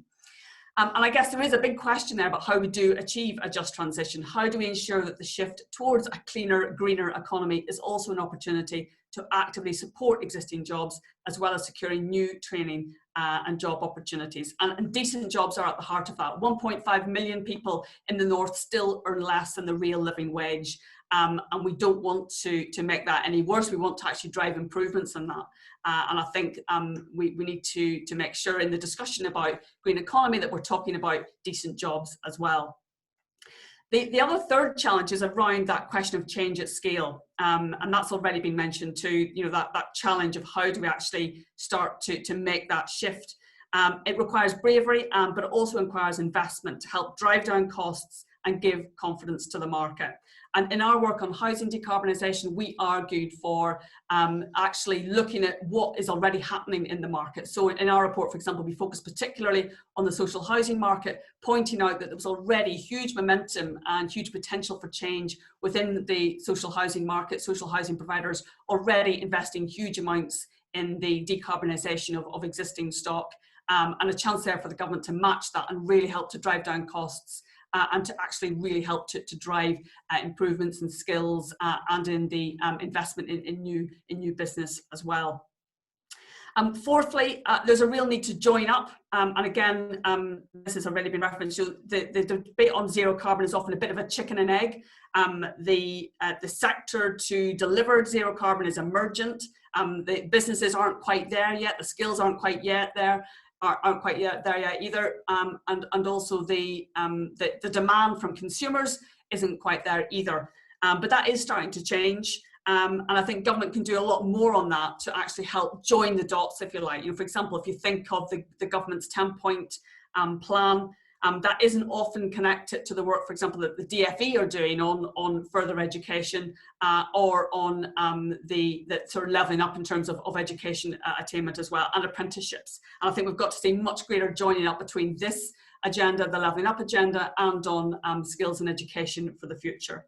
And I guess there is a big question there about how we do achieve a just transition. How do we ensure that the shift towards a cleaner, greener economy is also an opportunity to actively support existing jobs, as well as securing new training and job opportunities. And decent jobs are at the heart of that. 1.5 million people in the north still earn less than the real living wage. And we don't want to make that any worse. We want to actually drive improvements in that. And I think we need to make sure in the discussion about green economy that we're talking about decent jobs as well. The other third challenge is around that question of change at scale. And that's already been mentioned too, you know, that challenge of how do we actually start to make that shift. It requires bravery, but it also requires investment to help drive down costs and give confidence to the market. And in our work on housing decarbonisation, we argued for actually looking at what is already happening in the market. So in our report, for example, we focused particularly on the social housing market, pointing out that there was already huge momentum and huge potential for change within the social housing market, social housing providers already investing huge amounts in the decarbonisation of existing stock, and a chance there for the government to match that and really help to drive down costs. And to actually really help to drive improvements in skills and in the investment in new business as well. Fourthly, there's a real need to join up. And again, this has already been referenced. So the debate on zero carbon is often a bit of a chicken and egg. The sector to deliver zero carbon is emergent. The businesses aren't quite there yet. The skills aren't quite yet there. Aren't quite yet there yet either, and also the demand from consumers isn't quite there either. But that is starting to change, and I think government can do a lot more on that to actually help join the dots, if you like. You know, for example, if you think of the government's 10-point plan, that isn't often connected to the work, for example, that the DFE are doing on further education or on the sort of levelling up in terms of education attainment as well, and apprenticeships. And I think we've got to see much greater joining up between this agenda, the levelling up agenda, and on skills and education for the future.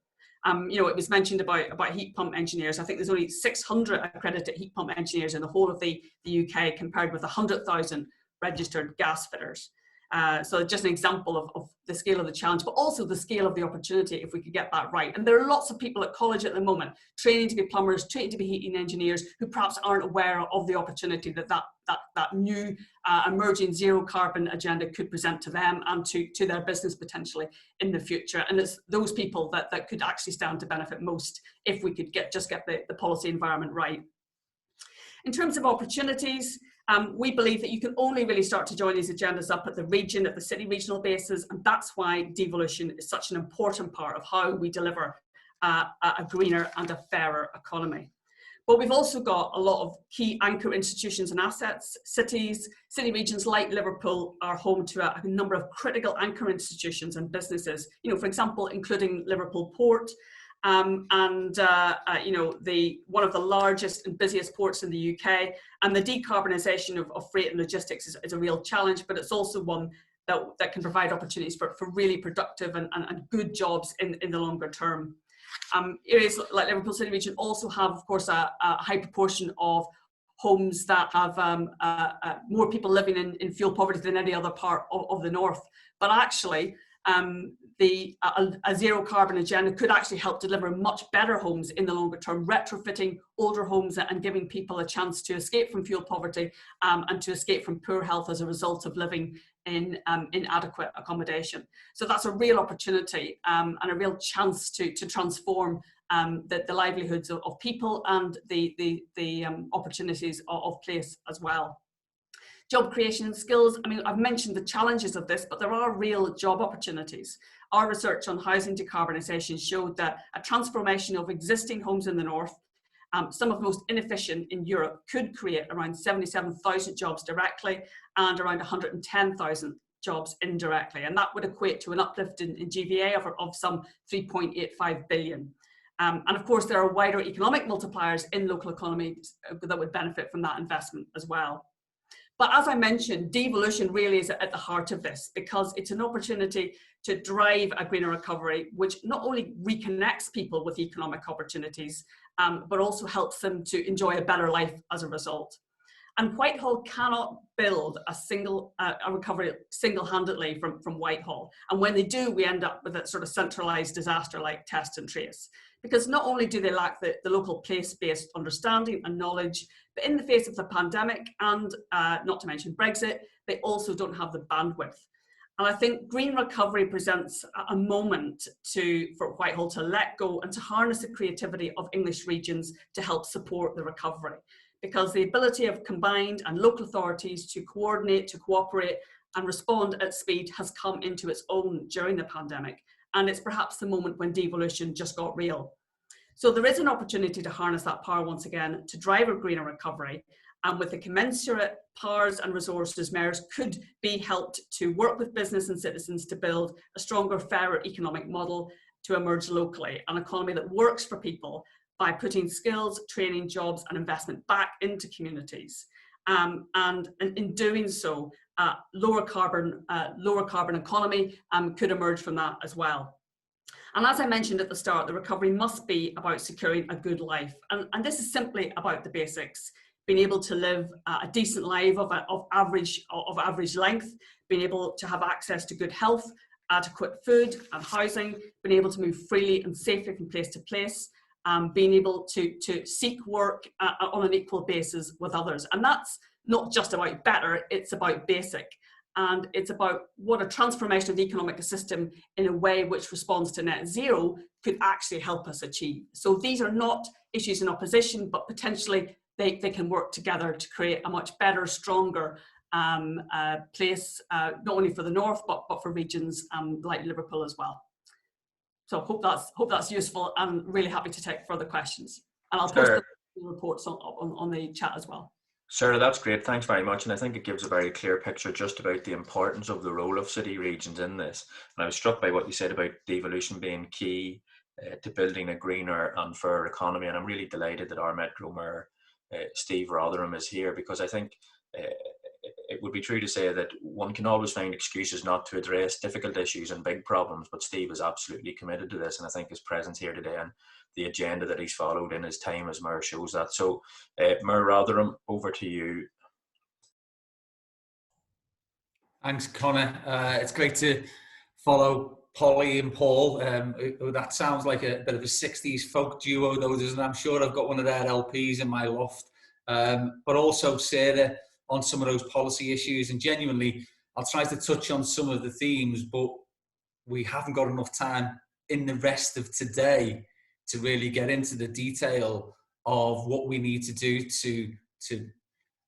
You know, it was mentioned about heat pump engineers. I think there's only 600 accredited heat pump engineers in the whole of the UK, compared with 100,000 registered gas fitters. So just an example of the scale of the challenge, but also the scale of the opportunity if we could get that right. And there are lots of people at college at the moment training to be plumbers, training to be heating engineers, who perhaps aren't aware of the opportunity that new emerging zero carbon agenda could present to them and to their business potentially in the future. And it's those people that could actually stand to benefit most if we could just get the policy environment right. In terms of opportunities, we believe that you can only really start to join these agendas up at the region, at the city regional basis, and that's why devolution is such an important part of how we deliver a greener and a fairer economy. But we've also got a lot of key anchor institutions and assets. City regions like Liverpool are home to a number of critical anchor institutions and businesses, you know, for example, including Liverpool Port, you know, one of the largest and busiest ports in the UK. And the decarbonisation of freight and logistics is a real challenge, but it's also one that can provide opportunities for really productive and good jobs in the longer term. Areas like Liverpool City Region also have, of course, a high proportion of homes that have more people living in fuel poverty than any other part of the north. But actually, a zero carbon agenda could actually help deliver much better homes in the longer term, retrofitting older homes and giving people a chance to escape from fuel poverty and to escape from poor health as a result of living in inadequate accommodation. So that's a real opportunity and a real chance to transform the livelihoods of people and the opportunities of place as well. Job creation and skills. I mean, I've mentioned the challenges of this, but there are real job opportunities. Our research on housing decarbonisation showed that a transformation of existing homes in the north some of the most inefficient in Europe, could create around 77,000 jobs directly and around 110,000 jobs indirectly. And that would equate to an uplift in GVA of some 3.85 billion. And of course, there are wider economic multipliers in local economies that would benefit from that investment as well. But as I mentioned, devolution really is at the heart of this, because it's an opportunity to drive a greener recovery, which not only reconnects people with economic opportunities, but also helps them to enjoy a better life as a result. And Whitehall cannot build a recovery single-handedly from Whitehall. And when they do, we end up with a sort of centralised disaster like test and trace. Because not only do they lack the local place-based understanding and knowledge, but in the face of the pandemic and not to mention Brexit, they also don't have the bandwidth. And I think green recovery presents a moment for Whitehall to let go and to harness the creativity of English regions to help support the recovery. Because the ability of combined and local authorities to coordinate, to cooperate and respond at speed has come into its own during the pandemic. And it's perhaps the moment when devolution just got real. So there is an opportunity to harness that power once again to drive a greener recovery. And with the commensurate powers and resources, mayors could be helped to work with business and citizens to build a stronger, fairer economic model to emerge locally, an economy that works for people by putting skills, training, jobs and investment back into communities. And in doing so, lower carbon economy could emerge from that as well. And as I mentioned at the start, the recovery must be about securing a good life. And this is simply about the basics. Being able to live a decent life of average length, being able to have access to good health, adequate food and housing, being able to move freely and safely from place to place, being able to seek work on an equal basis with others. And that's not just about better, it's about basic. And it's about what a transformation of the economic system in a way which responds to net zero could actually help us achieve. So these are not issues in opposition, but potentially they can work together to create a much better, stronger place, not only for the North, but for regions like Liverpool as well. So hope that's useful. I'm really happy to take further questions. And I'll post the reports on the chat as well. Sarah, that's great. Thanks very much. And I think it gives a very clear picture just about the importance of the role of city regions in this. And I was struck by what you said about devolution being key to building a greener and fairer economy. And I'm really delighted that our Metro Mayor, Steve Rotherham, is here, because I think it would be true to say that one can always find excuses not to address difficult issues and big problems, but Steve is absolutely committed to this, and I think his presence here today and the agenda that he's followed in his time as Mayor shows that. So, Mayor Rotherham, over to you. Thanks, Connor. It's great to follow Polly and Paul. That sounds like a bit of a 60s folk duo, though, doesn't it? I'm sure I've got one of their LPs in my loft. But also Sarah on some of those policy issues. And genuinely, I'll try to touch on some of the themes, but we haven't got enough time in the rest of today to really get into the detail of what we need to do to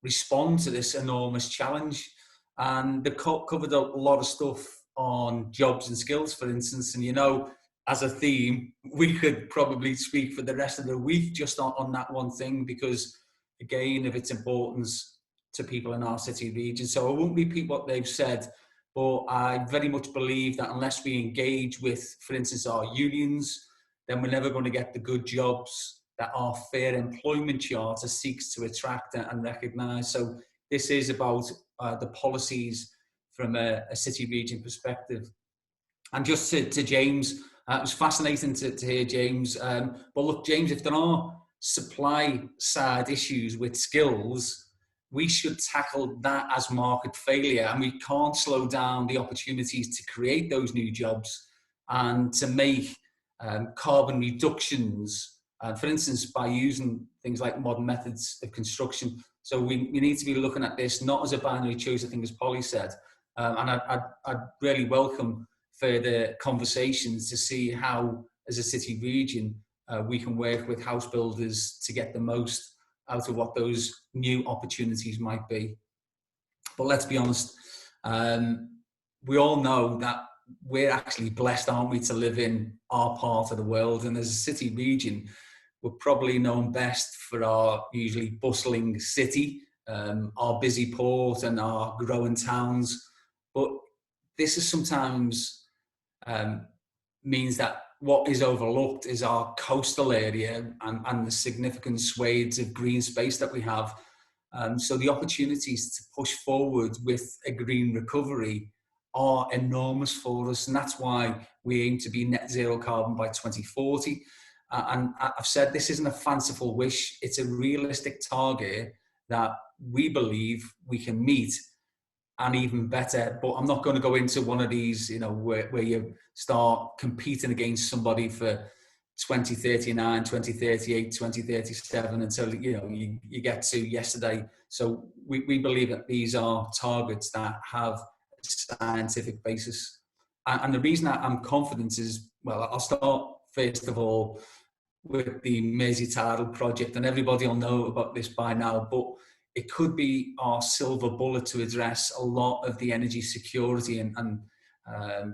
respond to this enormous challenge. And they covered a lot of stuff on jobs and skills, for instance. And, you know, as a theme, we could probably speak for the rest of the week just on that one thing, because, again, of its importance to people in our city region. So I won't repeat what they've said, but I very much believe that unless we engage with, for instance, our unions, then we're never going to get the good jobs that our Fair Employment Charter seeks to attract and recognise. So this is about the policies from a city region perspective. And just to James, it was fascinating to hear James. But look, James, if there are supply side issues with skills, we should tackle that as market failure, and we can't slow down the opportunities to create those new jobs and to make carbon reductions, for instance, by using things like modern methods of construction. So we need to be looking at this not as a binary choice, I think, as Polly said. And I'd really welcome further conversations to see how, as a city region, we can work with house builders to get the most out of what those new opportunities might be. But let's be honest, we all know that we're actually blessed, aren't we, to live in our part of the world. And as a city region, we're probably known best for our usually bustling city, our busy port and our growing towns. But this is sometimes means that what is overlooked is our coastal area and the significant swathes of green space that we have. So the opportunities to push forward with a green recovery are enormous for us, and that's why we aim to be net zero carbon by 2040. And I've said this isn't a fanciful wish, it's a realistic target that we believe we can meet, and even better. But I'm not going to go into one of these, where you start competing against somebody for 2039, 2038, 2037 until you get to yesterday. So we believe that these are targets that have a scientific basis. And the reason that I'm confident is, well, I'll start first of all with the Untitled project, and everybody will know about this by now, but it could be our silver bullet to address a lot of the energy security and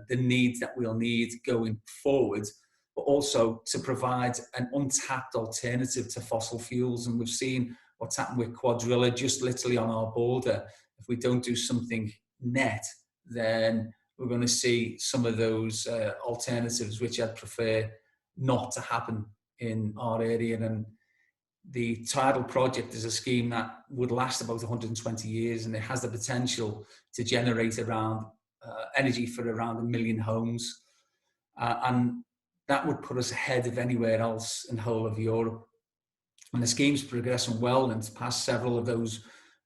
the needs that we'll need going forward, but also to provide an untapped alternative to fossil fuels. And we've seen what's happened with Quadrilla just literally on our border. If we don't do something net, then we're going to see some of those alternatives which I'd prefer not to happen in our area. And the Tidal project is a scheme that would last about 120 years, and it has the potential to generate around energy for around 1 million homes. And that would put us ahead of anywhere else in the whole of Europe. And the scheme's progressing well, and it's passed several of those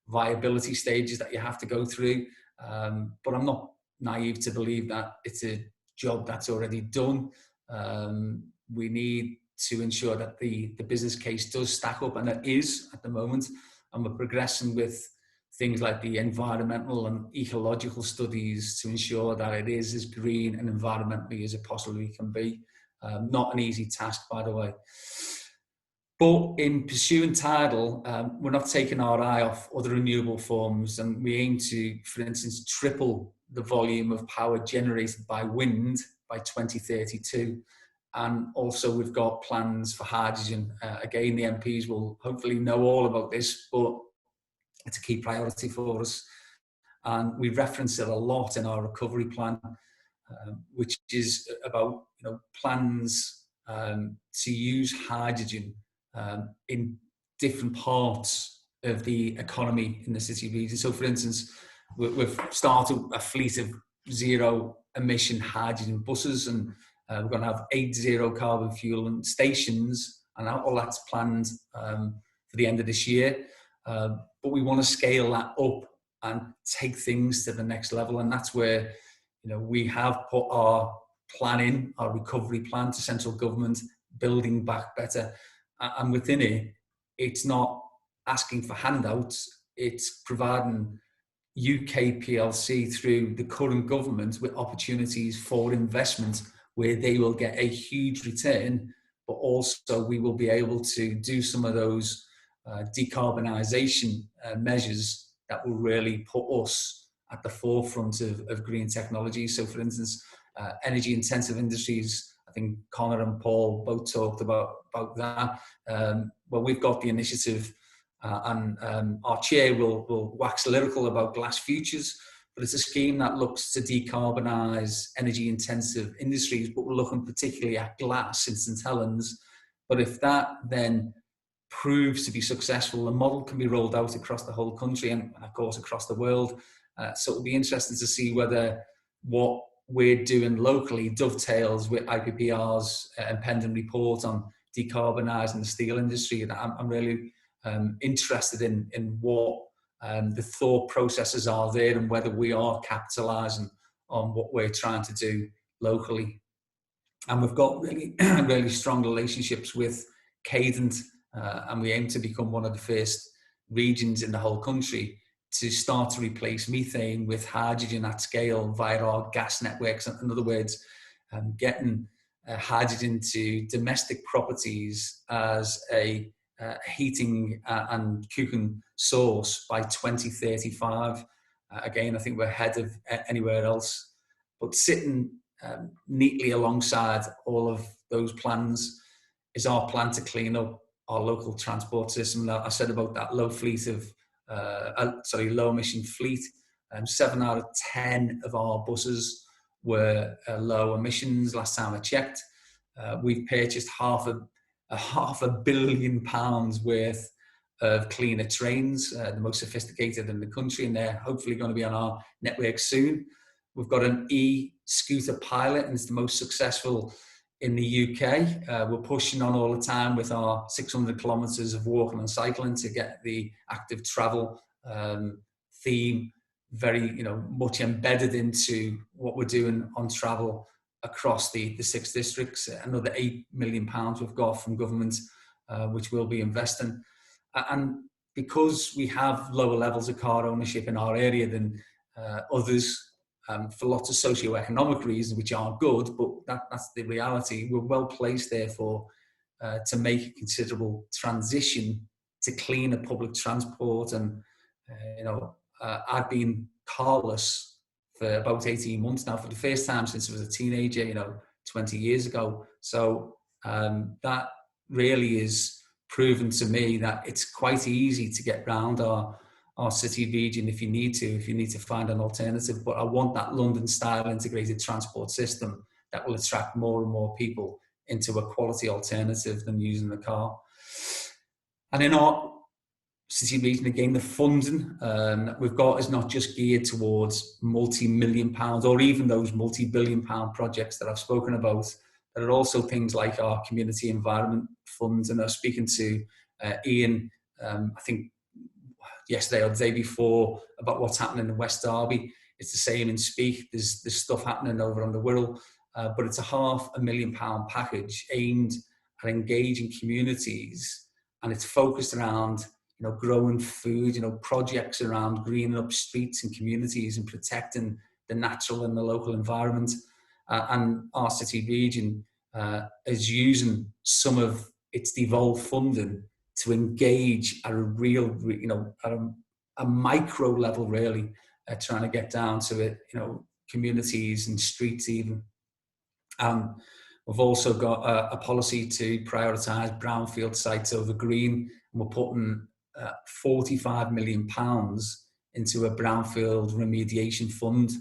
viability stages that you have to go through. But I'm not naive to believe that it's a job that's already done. We need to ensure that the business case does stack up, and it is at the moment. And we're progressing with things like the environmental and ecological studies to ensure that it is as green and environmentally as it possibly can be. Not an easy task, by the way. But in pursuing tidal, we're not taking our eye off other renewable forms, and we aim to, for instance, triple the volume of power generated by wind by 2032. And also we've got plans for hydrogen. Again, the MPs will hopefully know all about this, but it's a key priority for us. And we reference it a lot in our recovery plan, which is about plans to use hydrogen in different parts of the economy in the city region. So for instance, we've started a fleet of zero emission hydrogen buses, and we're going to have 8 zero carbon fuel stations, and all that's planned for the end of this year. But we want to scale that up and take things to the next level. And that's where, we have put our plan in, our recovery plan to central government, building back better. And within it, it's not asking for handouts, it's providing UK PLC through the current government with opportunities for investment where they will get a huge return, but also we will be able to do some of those decarbonisation measures that will really put us at the forefront of green technology. So for instance, energy intensive industries, I think Connor and Paul both talked about that. Well, we've got the initiative and our chair will wax lyrical about Glass Futures, but it's a scheme that looks to decarbonise energy intensive industries, but we're looking particularly at glass in St Helens. But if that then proves to be successful, the model can be rolled out across the whole country and of course across the world. So it'll be interesting to see whether what we're doing locally dovetails with IPPR's pending report on decarbonising the steel industry. And I'm really interested in what the thought processes are there and whether we are capitalising on what we're trying to do locally. And we've got really, really strong relationships with Cadent, and we aim to become one of the first regions in the whole country to start to replace methane with hydrogen at scale via our gas networks. In other words, getting hydrogen to domestic properties as a heating and cooking source by 2035. Again, I think we're ahead of anywhere else. But sitting neatly alongside all of those plans is our plan to clean up our local transport system. Now, I said about that low emission fleet. 7 out of 10 of our buses were low emissions last time I checked. We've purchased half a billion pounds worth of cleaner trains, the most sophisticated in the country, and they're hopefully going to be on our network soon. We've got an e-scooter pilot, and it's the most successful in the UK. We're pushing on all the time with our 600 kilometres of walking and cycling to get the active travel theme very, much embedded into what we're doing on travel across the 6 districts. Another £8 million we've got from government, which we'll be investing. And because we have lower levels of car ownership in our area than others, for lots of socio-economic reasons, which aren't good, but that's the reality, we're well placed, therefore, to make a considerable transition to cleaner public transport. And, I've been carless for about 18 months now, for the first time since I was a teenager, 20 years ago. So that really is proven to me that it's quite easy to get round our city region if you need to find an alternative. But I want that London-style integrated transport system that will attract more and more people into a quality alternative than using the car. And in our city region, again, the funding that we've got is not just geared towards multi-million pounds or even those multi-billion pound projects that I've spoken about. There are also things like our community environment funds. And I was speaking to Ian, I think yesterday or the day before, about what's happening in West Derby. It's the same in Speak. There's stuff happening over on the Wirral, but it's a £500,000 package aimed at engaging communities, and it's focused around growing food, projects around greening up streets and communities and protecting the natural and the local environment. And our city region is using some of its devolved funding to engage at a real, at a micro level, really, trying to get down to it, communities and streets even. We've also got a policy to prioritise brownfield sites over green, and we're putting £45 million into a brownfield remediation fund,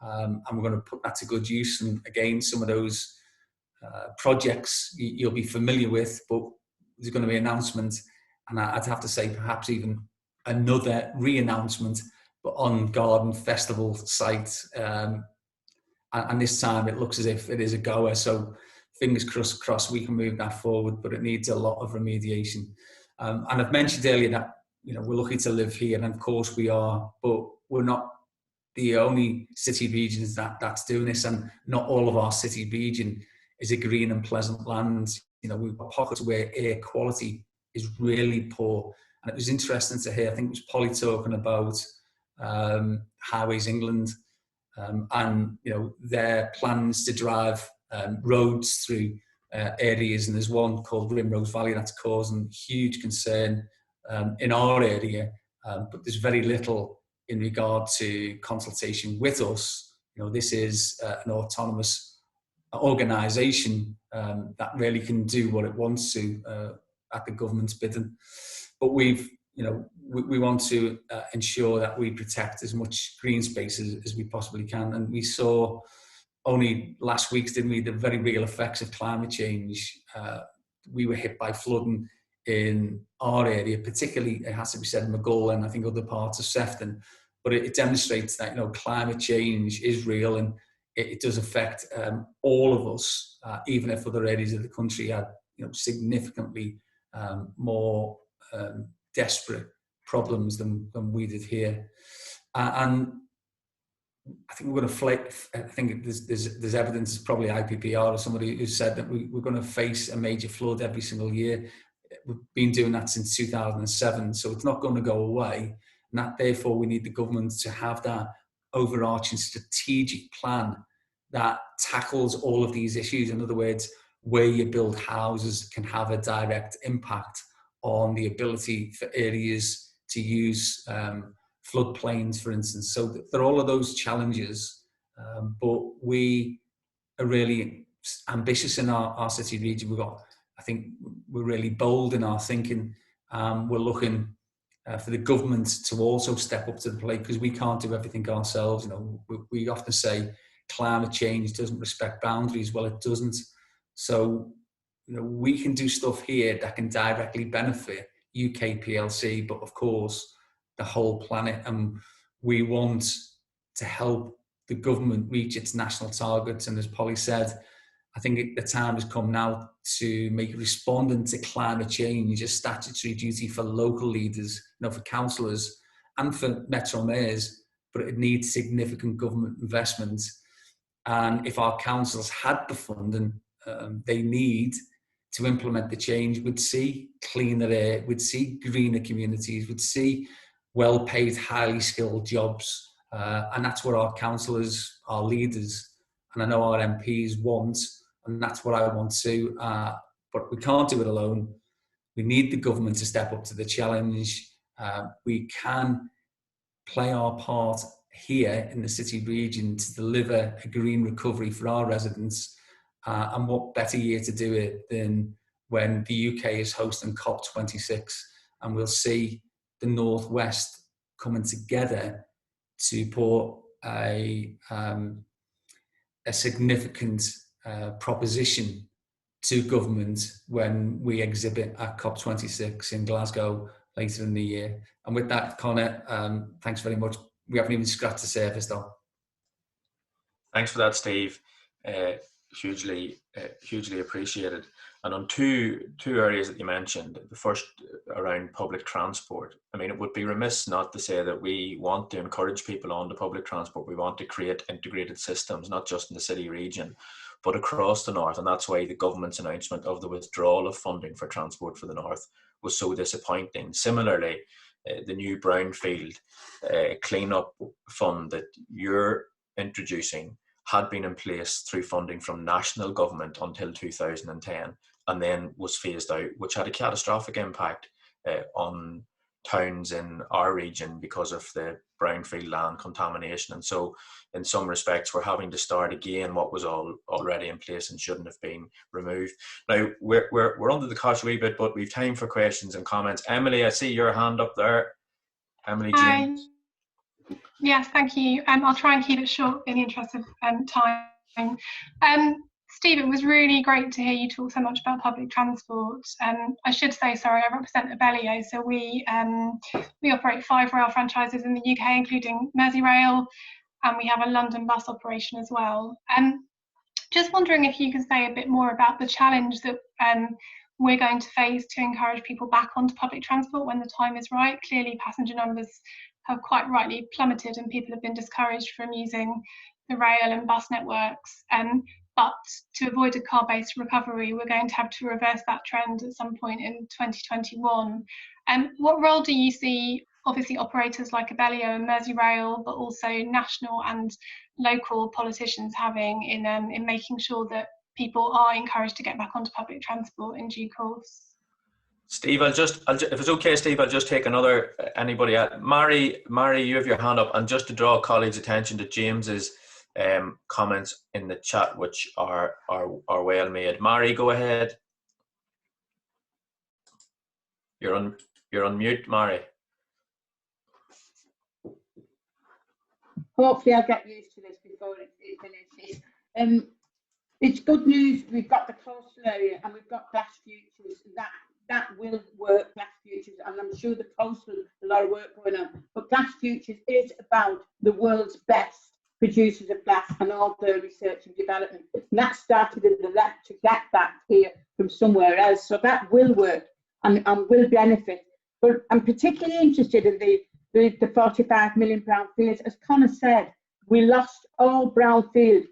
and we're going to put that to good use. And again, some of those projects you'll be familiar with, but there's going to be an announcement, and I'd have to say perhaps even another re-announcement, but on Garden Festival site. And this time it looks as if it is a goer. So fingers crossed we can move that forward, but it needs a lot of remediation. And I've mentioned earlier that we're lucky to live here, and of course we are, but we're not the only city regions that's doing this, and not all of our city region is a green and pleasant land. We've got pockets where air quality is really poor. And it was interesting to hear, I think it was Polly talking about Highways England, and their plans to drive roads through areas, and there's one called Rimrose Valley that's causing huge concern in our area, but there's very little in regard to consultation with us. This is an autonomous organisation that really can do what it wants to at the government's bidding. But we want to ensure that we protect as much green space as we possibly can. And we saw only last week, didn't we, the very real effects of climate change. We were hit by flooding in our area, particularly, it has to be said, Maghull and I think other parts of Sefton. But it demonstrates that climate change is real, and it does affect all of us, even if other areas of the country had significantly more desperate problems than we did here. And I think we're going to flake. I think there's evidence, probably IPPR or somebody who said that we're going to face a major flood every single year. We've been doing that since 2007, so it's not going to go away. And that, therefore, we need the government to have that overarching strategic plan that tackles all of these issues. In other words, where you build houses can have a direct impact on the ability for areas to use floodplains, for instance. So there are all of those challenges, but we are really ambitious in our city region. We've got I think we're really bold in our thinking. We're looking for the government to also step up to the plate, because we can't do everything ourselves. You know, we often say climate change doesn't respect boundaries. Well, it doesn't. So, you know, we can do stuff here that can directly benefit UK PLC, but of course the whole planet. And we want to help the government reach its national targets. And as Polly said, I think the time has come now to make responding to climate change a statutory duty for local leaders, you know, for councillors and for Metro mayors, but it needs significant government investment. And if our councils had the funding they need to implement the change, we'd see cleaner air, we'd see greener communities, we'd see well-paid, highly skilled jobs. And that's what our councillors, our leaders, and I know our MPs want, and that's what I want too. But we can't do it alone. We need the government to step up to the challenge. We can play our part here in the city region to deliver a green recovery for our residents. And what better year to do it than when the UK is hosting COP26, and we'll see the Northwest coming together to put a significant proposition to government when we exhibit at COP26 in Glasgow later in the year. And with that, Connor, thanks very much. We haven't even scratched the surface though. Thanks for that, Steve. Hugely appreciated. And on two areas that you mentioned, the first around public transport. I mean, it would be remiss not to say that we want to encourage people onto public transport. We want to create integrated systems, not just in the city region, but across the north. And that's why the government's announcement of the withdrawal of funding for transport for the north was so disappointing. Similarly, the new brownfield cleanup fund that you're introducing had been in place through funding from national government until 2010, and then was phased out, which had a catastrophic impact on towns in our region because of the brownfield land contamination. And so in some respects we're having to start again what was already in place and shouldn't have been removed. Now we're under the cosh a wee bit, but we've time for questions and comments. Emily, I see your hand up there. Emily James. Yes, thank you. I'll try and keep it short in the interest of time. Steve, it was really great to hear you talk so much about public transport. I should say, sorry, I represent Abellio, so we operate 5 rail franchises in the UK, including Merseyrail, and we have a London bus operation as well. Just wondering if you could say a bit more about the challenge that we're going to face to encourage people back onto public transport when the time is right. Clearly, passenger numbers have quite rightly plummeted and people have been discouraged from using the rail and bus networks. But to avoid a car-based recovery, we're going to have to reverse that trend at some point in 2021. What role do you see, obviously, operators like Abellio and Merseyrail, but also national and local politicians having in making sure that people are encouraged to get back onto public transport in due course? Steve, I'll just, if it's okay, Steve, I'll just take another, anybody else. Mary, you have your hand up, and just to draw colleagues' attention to James's comments in the chat, which are well made. Mary, go ahead. You're on mute, Mary. Hopefully I'll get used to this before it finishes. It's good news. We've got the coastal area and we've got Glass Futures. That will work, Glass Futures, and I'm sure the coastal, a lot of work going on. But Glass Futures is about the world's best producers of glass and all the research and development. And that started in the left to get that here from somewhere else. So that will work and will benefit. But I'm particularly interested in the £45 million brownfields. As Connor said, we lost all brownfield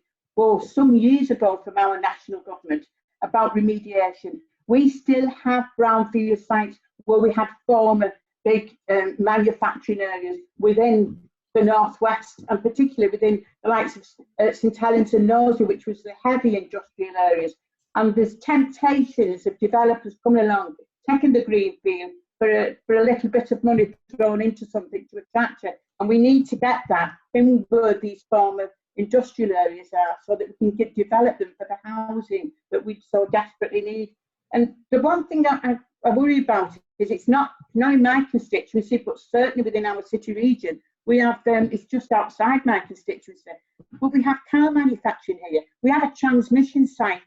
some years ago from our national government about remediation. We still have brownfield sites where we had former big manufacturing areas within the northwest, and particularly within the likes of St Helens and Nosey, which was the heavy industrial areas. And there's temptations of developers coming along, taking the green field for a little bit of money thrown into something to attract it. And we need to get that in where these former industrial areas are, so that we can develop them for the housing that we so desperately need. And the one thing that I worry about is it's not in my constituency, but certainly within our city region, we have, it's just outside my constituency, but we have car manufacturing here. We have a transmission site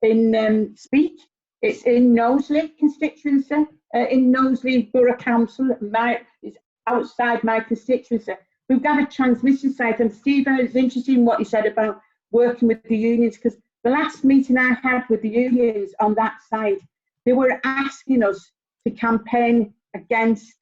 in Speak. It's in Knowsley constituency, in Knowsley Borough Council. It's outside my constituency. We've got a transmission site, and Stephen, it's interesting what you said about working with the unions, because the last meeting I had with the unions on that side, they were asking us to campaign against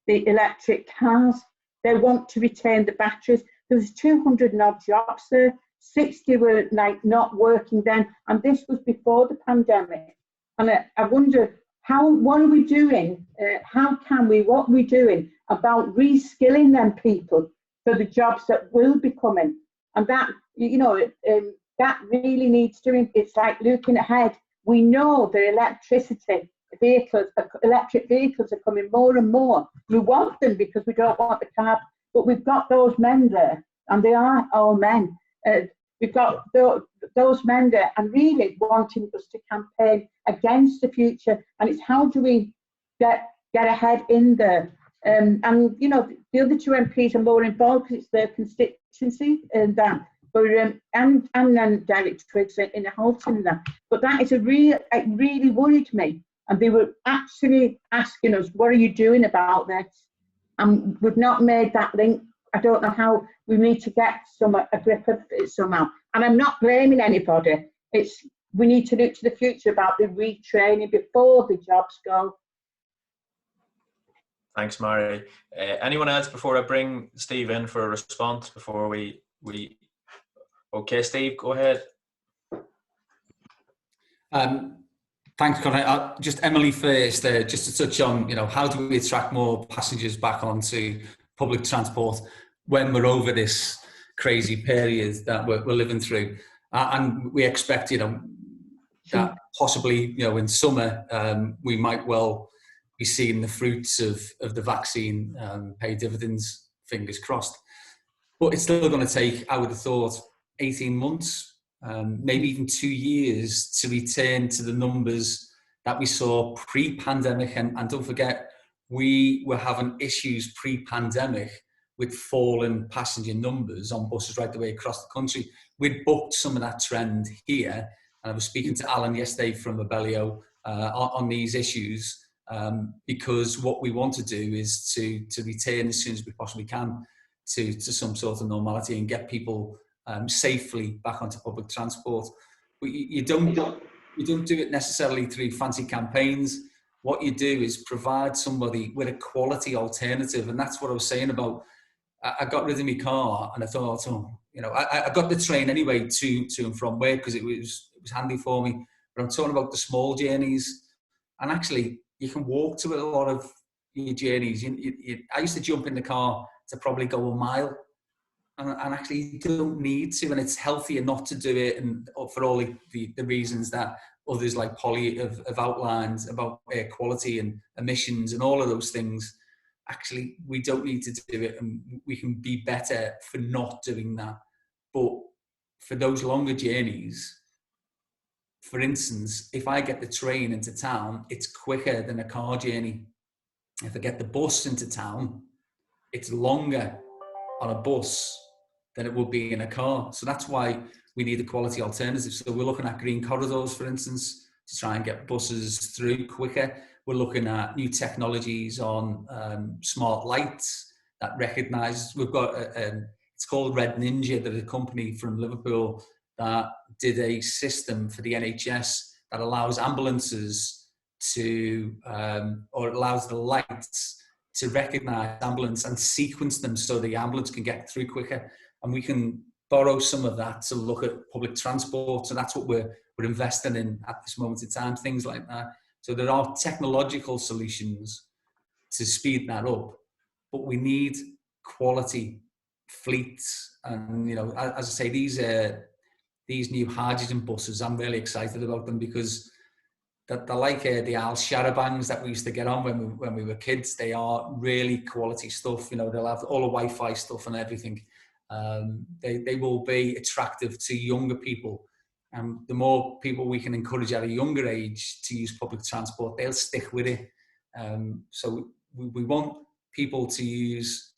the electric cars. They want to retain the batteries. There was 200 and odd jobs there. 60 were like not working then, and this was before the pandemic. And I wonder what are we doing? What are we doing about reskilling them people for the jobs that will be coming? And that, that really needs doing. It's like looking ahead. We know the electric vehicles are coming more and more. We want them because we don't want the car, but we've got those men there, and they are our men. We've got those men there and really wanting us to campaign against the future. And it's how do we get ahead in there? And the other two MPs are more involved because it's their constituency and that. But and then Derek Twiggs in the Halton and that. But that is it really worried me. And they were actually asking us, what are you doing about this? And we've not made that link. I don't know how. We need to get a grip of it somehow. And I'm not blaming anybody. We need to look to the future about the retraining before the jobs go. Thanks, Mary. Anyone else before I bring Steve in for a response before we... Okay, Steve, go ahead. Thanks, Conor. Just Emily first, just to touch on, how do we attract more passengers back onto public transport when we're over this crazy period that we're living through? And we expect, that possibly, in summer, we might well be seeing the fruits of the vaccine pay dividends, fingers crossed. But it's still going to take, I would have thought, 18 months, maybe even 2 years to return to the numbers that we saw pre-pandemic. And don't forget, we were having issues pre-pandemic with falling passenger numbers on buses right the way across the country. We'd booked some of that trend here. And I was speaking to Alan yesterday from Abellio on these issues because what we want to do is to return as soon as we possibly can to some sort of normality and get people safely back onto public transport. But you don't do it necessarily through fancy campaigns. What you do is provide somebody with a quality alternative, and that's what I was saying about. I got rid of my car, and I thought, I got the train anyway to and from work because it was handy for me. But I'm talking about the small journeys, and actually, you can walk to a lot of your journeys. I used to jump in the car to probably go a mile. And actually, you don't need to, and it's healthier not to do it, and for all the reasons that others like Polly have outlined about air quality and emissions and all of those things. Actually, we don't need to do it, and we can be better for not doing that. But for those longer journeys, for instance, if I get the train into town, it's quicker than a car journey. If I get the bus into town, it's longer on a bus than it would be in a car. So that's why we need a quality alternative. So we're looking at green corridors, for instance, to try and get buses through quicker. We're looking at new technologies on smart lights that recognise. We've got it's called Red Ninja, that a company from Liverpool that did a system for the NHS that allows ambulances to, or allows the lights to recognise ambulance and sequence them so the ambulance can get through quicker. And we can borrow some of that to look at public transport. So that's what we're investing in at this moment in time, things like that. So there are technological solutions to speed that up, but we need quality fleets. And, as I say, these new hydrogen buses, I'm really excited about them because they're like the Al Sharabangs that we used to get on when we were kids. They are really quality stuff. They'll have all the Wi-Fi stuff and everything. They will be attractive to younger people And the more people we can encourage at a younger age to use public transport, they'll stick with it. So we want people to use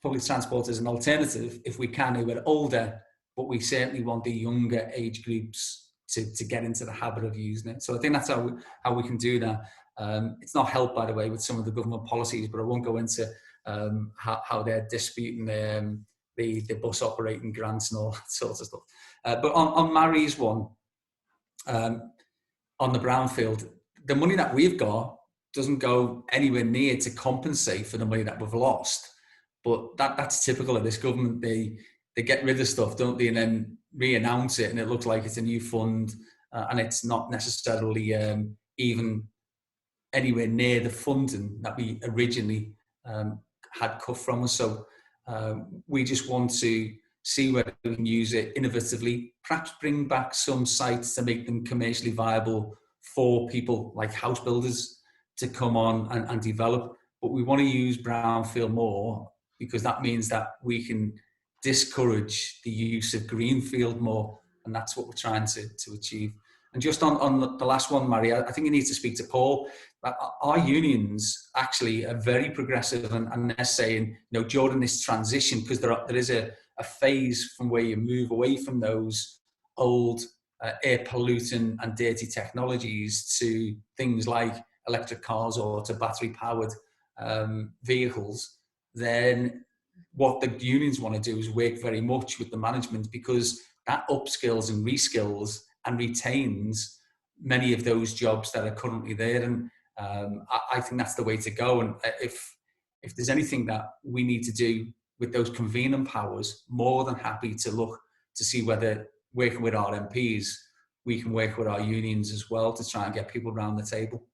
public transport as an alternative if we can, who are older, but we certainly want the younger age groups to get into the habit of using it. So I think that's how we can do that. It's not helped, by the way, with some of the government policies, but I won't go into how they're disputing the bus operating grants and all that sort of stuff. But on Mary's one, on the brownfield, the money that we've got doesn't go anywhere near to compensate for the money that we've lost. But that's typical of this government. They get rid of stuff, don't they, and then re-announce it, and it looks like it's a new fund, and it's not necessarily even anywhere near the funding that we originally had cut from us. So we just want to see whether we can use it innovatively, perhaps bring back some sites to make them commercially viable for people like house builders to come on and develop. But we want to use brownfield more, because that means that we can discourage the use of greenfield more, and that's what we're trying to achieve. And just on the last one, Mary, I think you need to speak to Paul. Our unions actually are very progressive, and they're saying, during this transition, because there is a phase from where you move away from those old air polluting and dirty technologies to things like electric cars or to battery powered vehicles, then what the unions want to do is work very much with the management, because that upskills and reskills and retains many of those jobs that are currently there. And I think that's the way to go. And if there's anything that we need to do with those convening powers, more than happy to look to see whether, working with our MPs, we can work with our unions as well to try and get people around the table.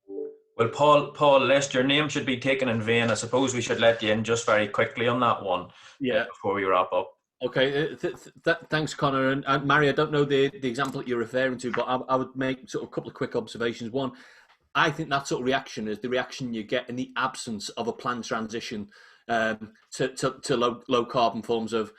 Well, Paul, lest your name should be taken in vain, I suppose we should let you in just very quickly on that one, before we wrap up. Okay, thanks, Connor. And Mary, I don't know the example that you're referring to, but I would make sort of a couple of quick observations. One, I think that sort of reaction is the reaction you get in the absence of a planned transition to low carbon forms of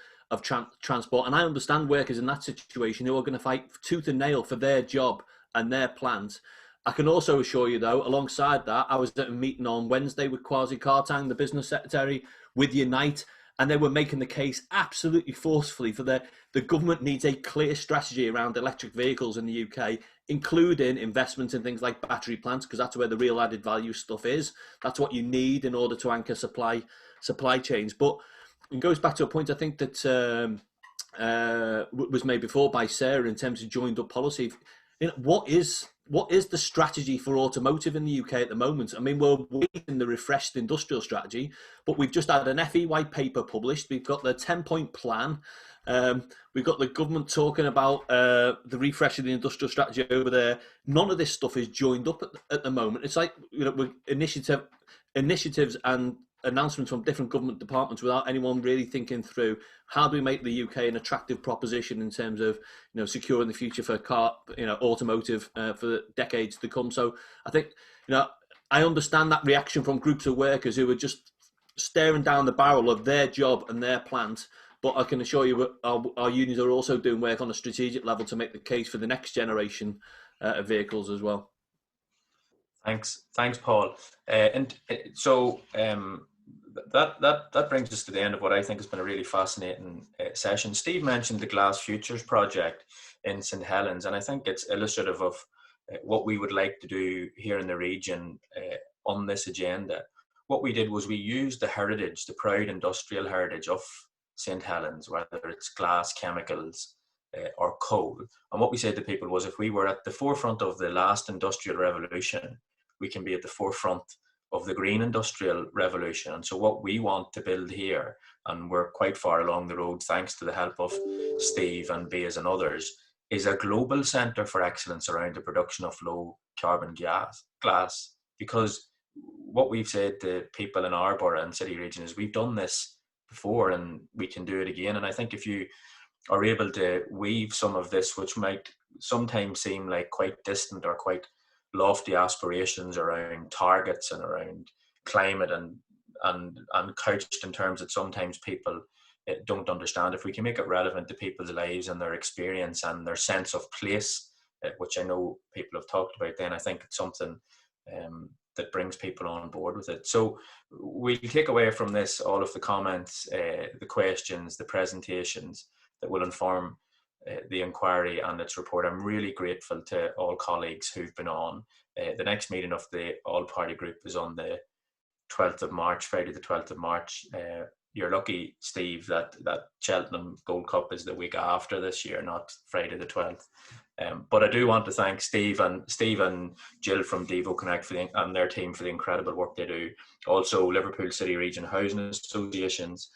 transport. And I understand workers in that situation who are going to fight tooth and nail for their job and their plans. I can also assure you, though, alongside that, I was at a meeting on Wednesday with Kwasi Kwarteng, the business secretary, with Unite, and they were making the case absolutely forcefully for the government needs a clear strategy around electric vehicles in the UK, including investment in things like battery plants, because that's where the real added value stuff is. That's what you need in order to anchor supply chains. But it goes back to a point I think that was made before by Sarah in terms of joined up policy. What is the strategy for automotive in the UK at the moment? I mean, we're waiting the refreshed industrial strategy, but we've just had an FE white paper published. We've got the 10-point plan. We've got the government talking about the refresh of the industrial strategy over there. None of this stuff is joined up at the moment. It's like, initiatives and announcements from different government departments without anyone really thinking through how do we make the UK an attractive proposition in terms of securing the future for automotive for decades to come. So I think I understand that reaction from groups of workers who are just staring down the barrel of their job and their plans. But I can assure you our unions are also doing work on a strategic level to make the case for the next generation of vehicles as well. Thanks, Paul. That brings us to the end of what I think has been a really fascinating session. Steve mentioned the Glass Futures project in St Helens, and I think it's illustrative of what we would like to do here in the region on this agenda. What we did was we used the heritage, the proud industrial heritage of St Helens, whether it's glass, chemicals, or coal. And what we said to people was, if we were at the forefront of the last industrial revolution, we can be at the forefront of the green industrial revolution. And so what we want to build here, and we're quite far along the road thanks to the help of Steve and Baze and others, is a global centre for excellence around the production of low carbon glass. Because what we've said to people in our borough and city region is we've done this before and we can do it again. And I think if you are able to weave some of this, which might sometimes seem like quite distant or quite lofty aspirations around targets and around climate and couched in terms that sometimes people don't understand. If we can make it relevant to people's lives and their experience and their sense of place, which I know people have talked about, then I think it's something that brings people on board with it. So we'll take away from this all of the comments, the questions, the presentations that will inform the inquiry and its report. I'm really grateful to all colleagues who've been on. The next meeting of the all-party group is on the 12th of March, Friday the 12th of March. You're lucky, Steve, that Cheltenham Gold Cup is the week after this year, not Friday the 12th. But I do want to thank Steve and Jill from Devo Connect and their team for the incredible work they do. Also, Liverpool City Region Housing Associations,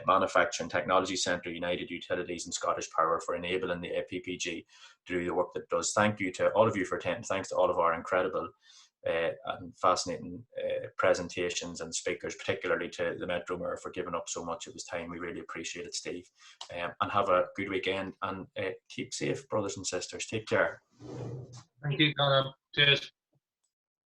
Manufacturing Technology Centre, United Utilities and Scottish Power for enabling the APPG to do the work that it does. Thank you to all of you for attending. Thanks to all of our incredible and fascinating presentations and speakers, particularly to the Metro Mayor for giving up so much of his time. We really appreciate it, Steve. And have a good weekend and keep safe, brothers and sisters. Take care. Thank you, Connor. Cheers.